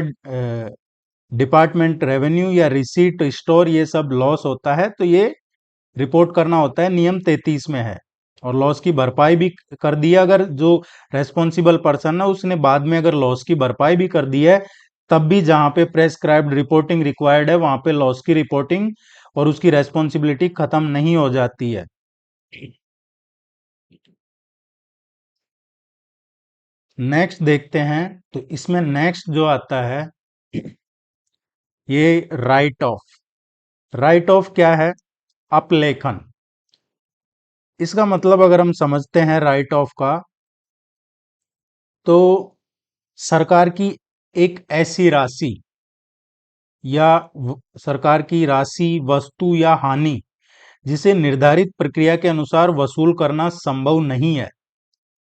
डिपार्टमेंट रेवेन्यू या रिसीट, स्टोर, ये सब लॉस होता है तो ये रिपोर्ट करना होता है, नियम 33 में है। और लॉस की भरपाई भी कर दिया, अगर जो रेस्पॉन्सिबल पर्सन है उसने बाद में अगर लॉस की भरपाई भी कर दी है, तब भी जहां पे प्रेस्क्राइब्ड रिपोर्टिंग रिक्वायर्ड है वहां पे लॉस की रिपोर्टिंग और उसकी रेस्पॉन्सिबिलिटी खत्म नहीं हो जाती है। नेक्स्ट देखते हैं, तो इसमें नेक्स्ट जो आता है ये राइट ऑफ। राइट ऑफ क्या है? अपलेखन। इसका मतलब अगर हम समझते हैं राइट ऑफ का, तो सरकार की एक ऐसी राशि या सरकार की राशि, वस्तु या हानि जिसे निर्धारित प्रक्रिया के अनुसार वसूल करना संभव नहीं है,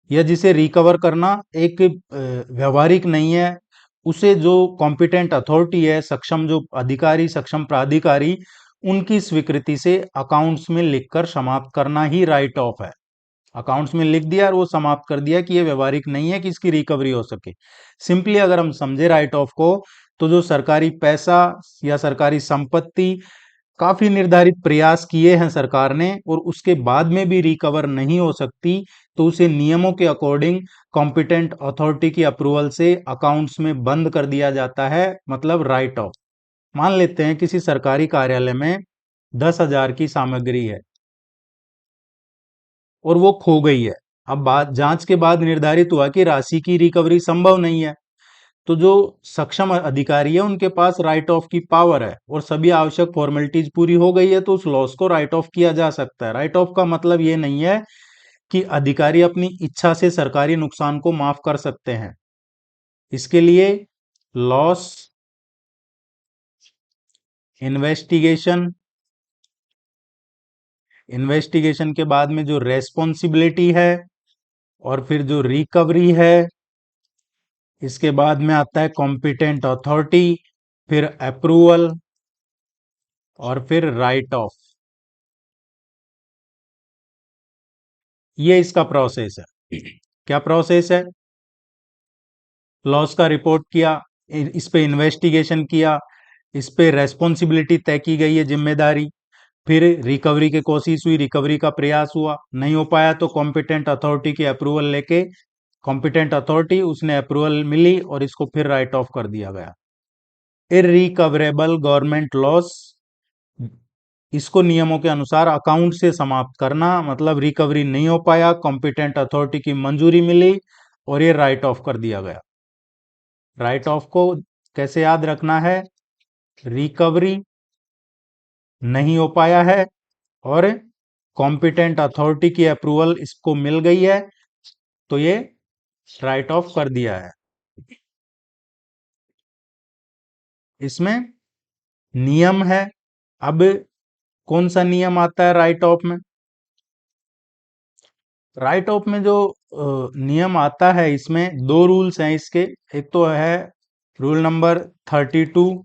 या जिसे रिकवर करना एक व्यवहारिक नहीं है, उसे जो कॉम्पिटेंट अथॉरिटी है, सक्षम जो अधिकारी, सक्षम प्राधिकारी, उनकी स्वीकृति से अकाउंट्स में लिखकर समाप्त करना ही राइट ऑफ है। अकाउंट्स में लिख दिया और वो समाप्त कर दिया कि ये व्यवहारिक नहीं है कि इसकी रिकवरी हो सके। सिंपली अगर हम समझे राइट ऑफ को, तो जो सरकारी पैसा या सरकारी संपत्ति काफी निर्धारित प्रयास किए हैं सरकार ने और उसके बाद में भी रिकवर नहीं हो सकती, तो उसे नियमों के अकॉर्डिंग कॉम्पिटेंट अथॉरिटी की अप्रूवल से अकाउंट्स में बंद कर दिया जाता है, मतलब राइट ऑफ। मान लेते हैं किसी सरकारी कार्यालय में 10,000 की सामग्री है और वो खो गई है। अब बात जांच के बाद निर्धारित हुआ कि राशि की रिकवरी संभव नहीं है, तो जो सक्षम अधिकारी है उनके पास राइट ऑफ की पावर है और सभी आवश्यक फॉर्मेलिटीज पूरी हो गई है, तो उस लॉस को राइट ऑफ किया जा सकता है। राइट ऑफ का मतलब ये नहीं है कि अधिकारी अपनी इच्छा से सरकारी नुकसान को माफ कर सकते हैं। इसके लिए लॉस इन्वेस्टिगेशन, इन्वेस्टिगेशन के बाद में जो रेस्पॉन्सिबिलिटी है और फिर जो रिकवरी है, इसके बाद में आता है कॉम्पिटेंट अथॉरिटी, फिर अप्रूवल और फिर राइट ऑफ। ये इसका प्रोसेस है। क्या प्रोसेस है? लॉस का रिपोर्ट किया, इस पे इन्वेस्टिगेशन किया, इस पे रेस्पॉन्सिबिलिटी तय की गई है, जिम्मेदारी, फिर रिकवरी की कोशिश हुई, रिकवरी का प्रयास हुआ, नहीं हो पाया तो कॉम्पिटेंट अथॉरिटी की अप्रूवल लेके, कॉम्पिटेंट अथॉरिटी उसने अप्रूवल मिली और इसको फिर राइट ऑफ कर दिया गया। इररिकवरेबल गवर्नमेंट लॉस, इसको नियमों के अनुसार अकाउंट से समाप्त करना, मतलब रिकवरी नहीं हो पाया, कॉम्पिटेंट अथॉरिटी की मंजूरी मिली और ये राइट ऑफ कर दिया गया। राइट ऑफ को कैसे याद रखना है? रिकवरी नहीं हो पाया है और कॉम्पिटेंट अथॉरिटी की अप्रूवल इसको मिल गई है, तो ये राइट ऑफ कर दिया है। इसमें नियम है। अब कौन सा नियम आता है राइट ऑफ में? राइट ऑफ में जो नियम आता है, इसमें दो रूल्स हैं इसके। एक तो है रूल नंबर 32,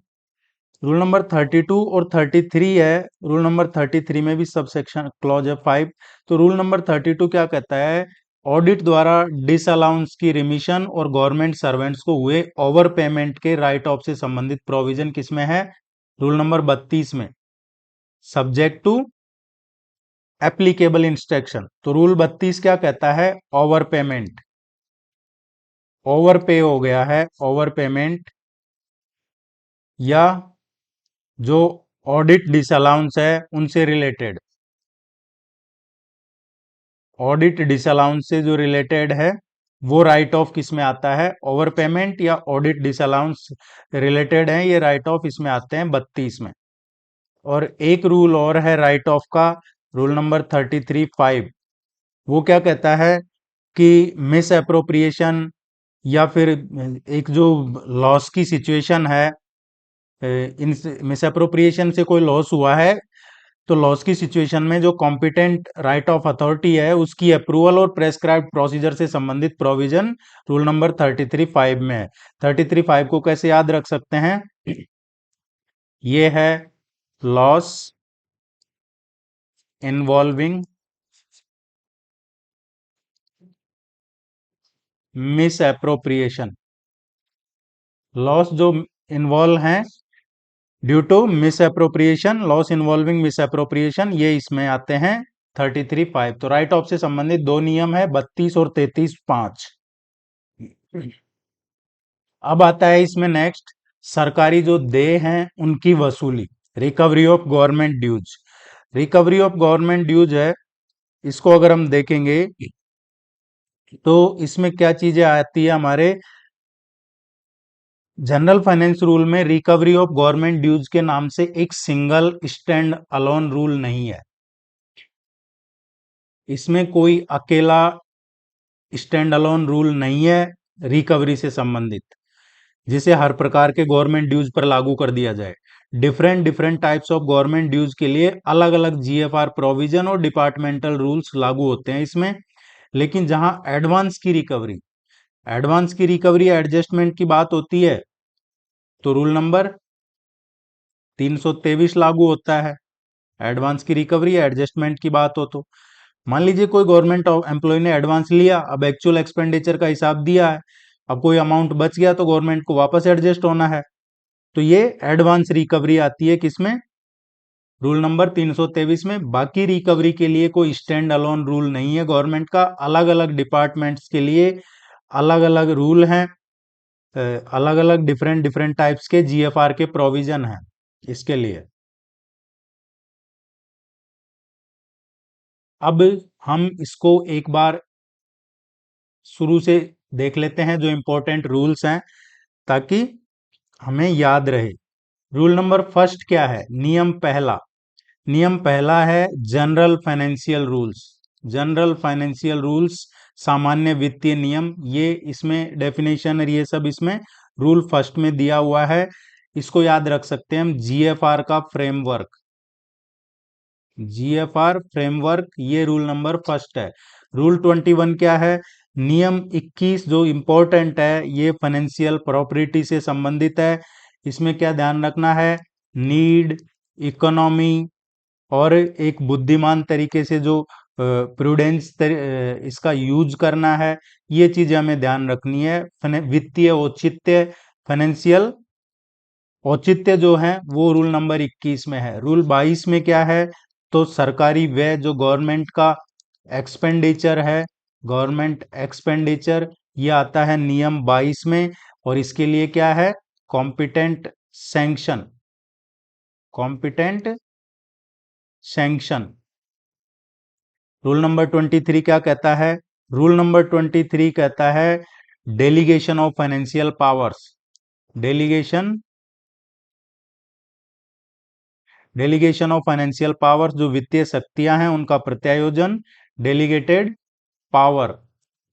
रूल नंबर 32 और 33 है। रूल नंबर 33 में भी सब सेक्शन क्लॉज है 5। तो रूल नंबर 32 क्या कहता है? ऑडिट द्वारा डिसअलाउंस की रिमिशन और गवर्नमेंट सर्वेंट्स को हुए ओवर पेमेंट के राइट ऑफ से संबंधित प्रोविजन किसमें है? रूल नंबर 32 में, सब्जेक्ट टू एप्लीकेबल इंस्ट्रक्शन। तो रूल 32 क्या कहता है? ओवर पेमेंट, ओवर पे हो गया है, ओवर पेमेंट या जो ऑडिट डिसअलाउंस है उनसे रिलेटेड, ऑडिट डिसअलाउंस से जो रिलेटेड है वो राइट ऑफ किस में आता है? ओवर पेमेंट या ऑडिट डिसअलाउंस रिलेटेड है, ये राइट ऑफ इसमें आते हैं 32 में। और एक रूल और है राइट ऑफ का, रूल नंबर 33(5). वो क्या कहता है कि मिस अप्रोप्रिएशन या फिर एक जो लॉस की सिचुएशन है, इन मिस अप्रोप्रिएशन से कोई लॉस हुआ है, तो लॉस की सिचुएशन में जो कॉम्पिटेंट राइट ऑफ अथॉरिटी है उसकी अप्रूवल और प्रेस्क्राइब्ड प्रोसीजर से संबंधित प्रोविजन रूल नंबर 33(5) में है। 33(5) को कैसे याद रख सकते हैं? ये है loss involving misappropriation, loss जो इन्वॉल्व हैं due to misappropriation, loss involving misappropriation, ये इसमें आते हैं 33(5). तो राइट ऑफ से संबंधित दो नियम है, 32 और 33(5). अब आता है इसमें नेक्स्ट, सरकारी जो देय हैं उनकी वसूली, recovery of government dues. Recovery of government dues है, इसको अगर हम देखेंगे तो इसमें क्या चीजें आती है हमारे जनरल फाइनेंस रूल में? रिकवरी ऑफ गवर्नमेंट ड्यूज के नाम से एक सिंगल स्टैंड अलोन रूल नहीं है। इसमें कोई अकेला स्टैंड अलोन रूल नहीं है रिकवरी से संबंधित, जिसे हर प्रकार के गवर्नमेंट ड्यूज पर लागू कर दिया जाए। Different different types of government dues के लिए अलग अलग जीएफआर प्रोविजन और डिपार्टमेंटल रूल्स लागू होते हैं इसमें। लेकिन जहां एडवांस की रिकवरी एडजस्टमेंट की बात होती है, तो रूल नंबर 323 लागू होता है। एडवांस की रिकवरी एडजस्टमेंट की बात हो तो मान लीजिए कोई गवर्नमेंट एम्प्लॉय ने एडवांस लिया, अब एक्चुअल एक्सपेंडिचर का हिसाब दिया है, अब कोई अमाउंट बच गया तो गवर्नमेंट को वापस एडजस्ट होना है, तो ये एडवांस रिकवरी आती है किसमें? रूल नंबर 323 में। बाकी रिकवरी के लिए कोई स्टैंड अलोन रूल नहीं है गवर्नमेंट का, अलग अलग डिपार्टमेंट्स के लिए अलग अलग रूल हैं, अलग अलग डिफरेंट डिफरेंट टाइप्स के जीएफआर के प्रोविजन हैं इसके लिए। अब हम इसको एक बार शुरू से देख लेते हैं, जो इंपॉर्टेंट रूल्स हैं, ताकि हमें याद रहे। रूल नंबर फर्स्ट क्या है? नियम पहला है general financial rules. General financial rules, सामान्य वित्तीय नियम, ये इसमें डेफिनेशन और ये सब इसमें रूल फर्स्ट में दिया हुआ है। इसको याद रख सकते हैं हम जीएफआर का फ्रेमवर्क। जीएफआर फ्रेमवर्क, ये रूल नंबर फर्स्ट है। रूल 21 क्या है? नियम 21 जो इंपॉर्टेंट है, ये फाइनेंशियल प्रॉपर्टी से संबंधित है। इसमें क्या ध्यान रखना है? नीड, इकोनॉमी और एक बुद्धिमान तरीके से जो प्रूडेंस इसका यूज करना है, ये चीजें हमें ध्यान रखनी है। वित्तीय औचित्य, फाइनेंशियल औचित्य जो है वो रूल नंबर 21 में है। रूल 22 में क्या है? तो सरकारी व्यय जो गवर्नमेंट का एक्सपेंडिचर है, गवर्नमेंट एक्सपेंडिचर, ये आता है नियम 22 में। और इसके लिए क्या है? Competent sanction, competent sanction. Rule number 23 क्या कहता है? रूल नंबर 23 कहता है delegation of financial powers, delegation, delegation of financial powers, जो वित्तीय शक्तियां हैं उनका प्रत्यायोजन। डेलीगेटेड पावर,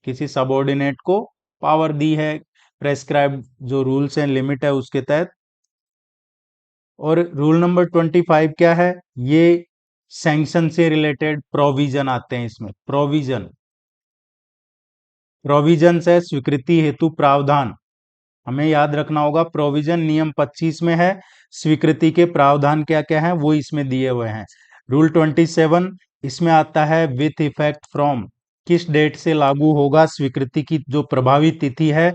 किसी सबऑर्डिनेट को पावर दी है प्रेस्क्राइब जो रूल्स एंड लिमिट है उसके तहत। और रूल नंबर 25 क्या है? ये सैंक्शन से रिलेटेड प्रोविजन आते हैं इसमें। प्रोविजन, प्रोविजन है स्वीकृति हेतु प्रावधान, हमें याद रखना होगा। प्रोविजन नियम 25 में है, स्वीकृति के प्रावधान क्या क्या है वो इसमें दिए हुए हैं। रूल 27 इसमें आता है विथ इफेक्ट फ्रॉम, किस डेट से लागू होगा, स्वीकृति की जो प्रभावी तिथि है,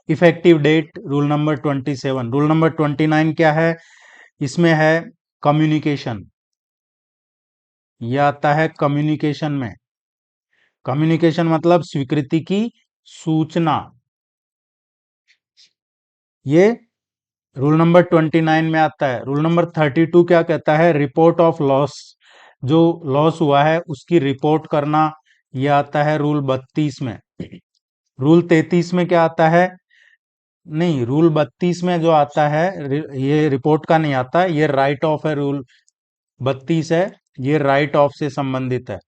effective date, rule number 27। Rule number 29 क्या है? इसमें है कम्युनिकेशन, यह आता है कम्युनिकेशन में। कम्युनिकेशन मतलब स्वीकृति की सूचना, ये रूल नंबर 29 में आता है। रूल नंबर 32 क्या कहता है? रिपोर्ट ऑफ लॉस, जो लॉस हुआ है उसकी रिपोर्ट करना, यह आता है रूल 32 में। रूल 33 में क्या आता है? नहीं, रूल 32 में जो आता है ये रिपोर्ट का नहीं आता, ये राइट ऑफ है। रूल 32 है, ये राइट ऑफ से संबंधित है।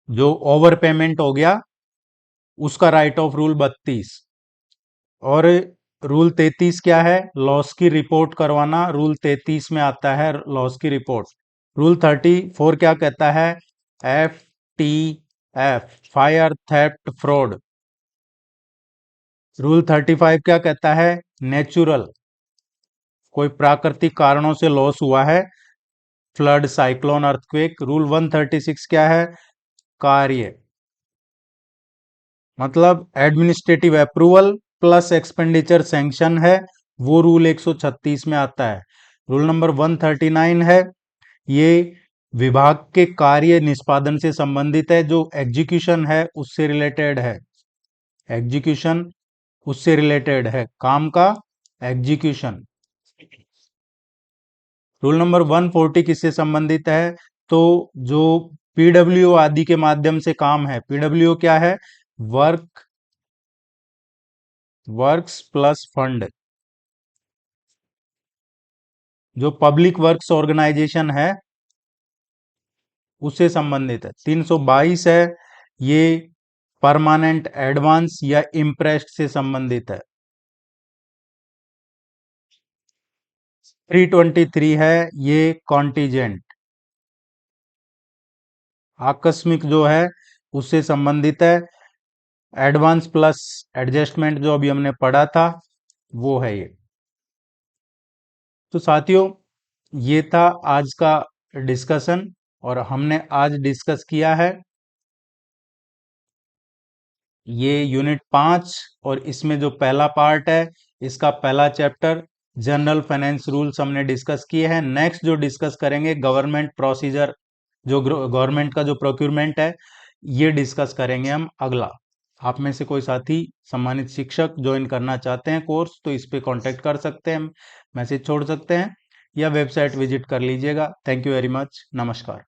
जो ओवर पेमेंट हो गया उसका राइट ऑफ, रूल 32। और रूल 33 क्या है? लॉस की रिपोर्ट करवाना, रूल 33 में आता है लॉस की रिपोर्ट। रूल 34 क्या कहता है? FTF, fire theft fraud. Rule 35 क्या कहता है? नेचुरल, कोई प्राकृतिक कारणों से लॉस हुआ है, फ्लड, साइक्लोन, अर्थक्वेक। रूल 136 क्या है? कार्य, मतलब administrative approval plus expenditure sanction है, वो रूल 136 में आता है। रूल नंबर 139 है, ये विभाग के कार्य निष्पादन से संबंधित है, जो एग्जीक्यूशन है उससे रिलेटेड है। एग्जीक्यूशन उससे रिलेटेड है, काम का एग्जीक्यूशन। रूल नंबर 140 किससे संबंधित है? तो जो पीडब्ल्यू आदि के माध्यम से काम है, पीडब्ल्यू क्या है? वर्क्स प्लस फंड, जो पब्लिक वर्क्स ऑर्गेनाइजेशन है उससे संबंधित है। 322 है, ये परमानेंट एडवांस या इम्प्रेस्ड से संबंधित है। 323 है, ये कॉन्टीजेंट, आकस्मिक जो है उससे संबंधित है। एडवांस प्लस एडजस्टमेंट जो अभी हमने पढ़ा था वो है ये। तो साथियों, ये था आज का डिस्कशन, और हमने आज डिस्कस किया है ये यूनिट 5, और इसमें जो पहला पार्ट है इसका पहला चैप्टर जनरल फाइनेंस रूल्स हमने डिस्कस किए हैं। नेक्स्ट जो डिस्कस करेंगे गवर्नमेंट प्रोसीजर, जो गवर्नमेंट का जो प्रोक्यूरमेंट है, ये डिस्कस करेंगे हम अगला। आप में से कोई साथी सम्मानित शिक्षक ज्वाइन करना चाहते हैं कोर्स, तो इस पे कांटेक्ट कर सकते हैं, मैसेज छोड़ सकते हैं, या वेबसाइट विजिट कर लीजिएगा। थैंक यू वेरी मच, नमस्कार।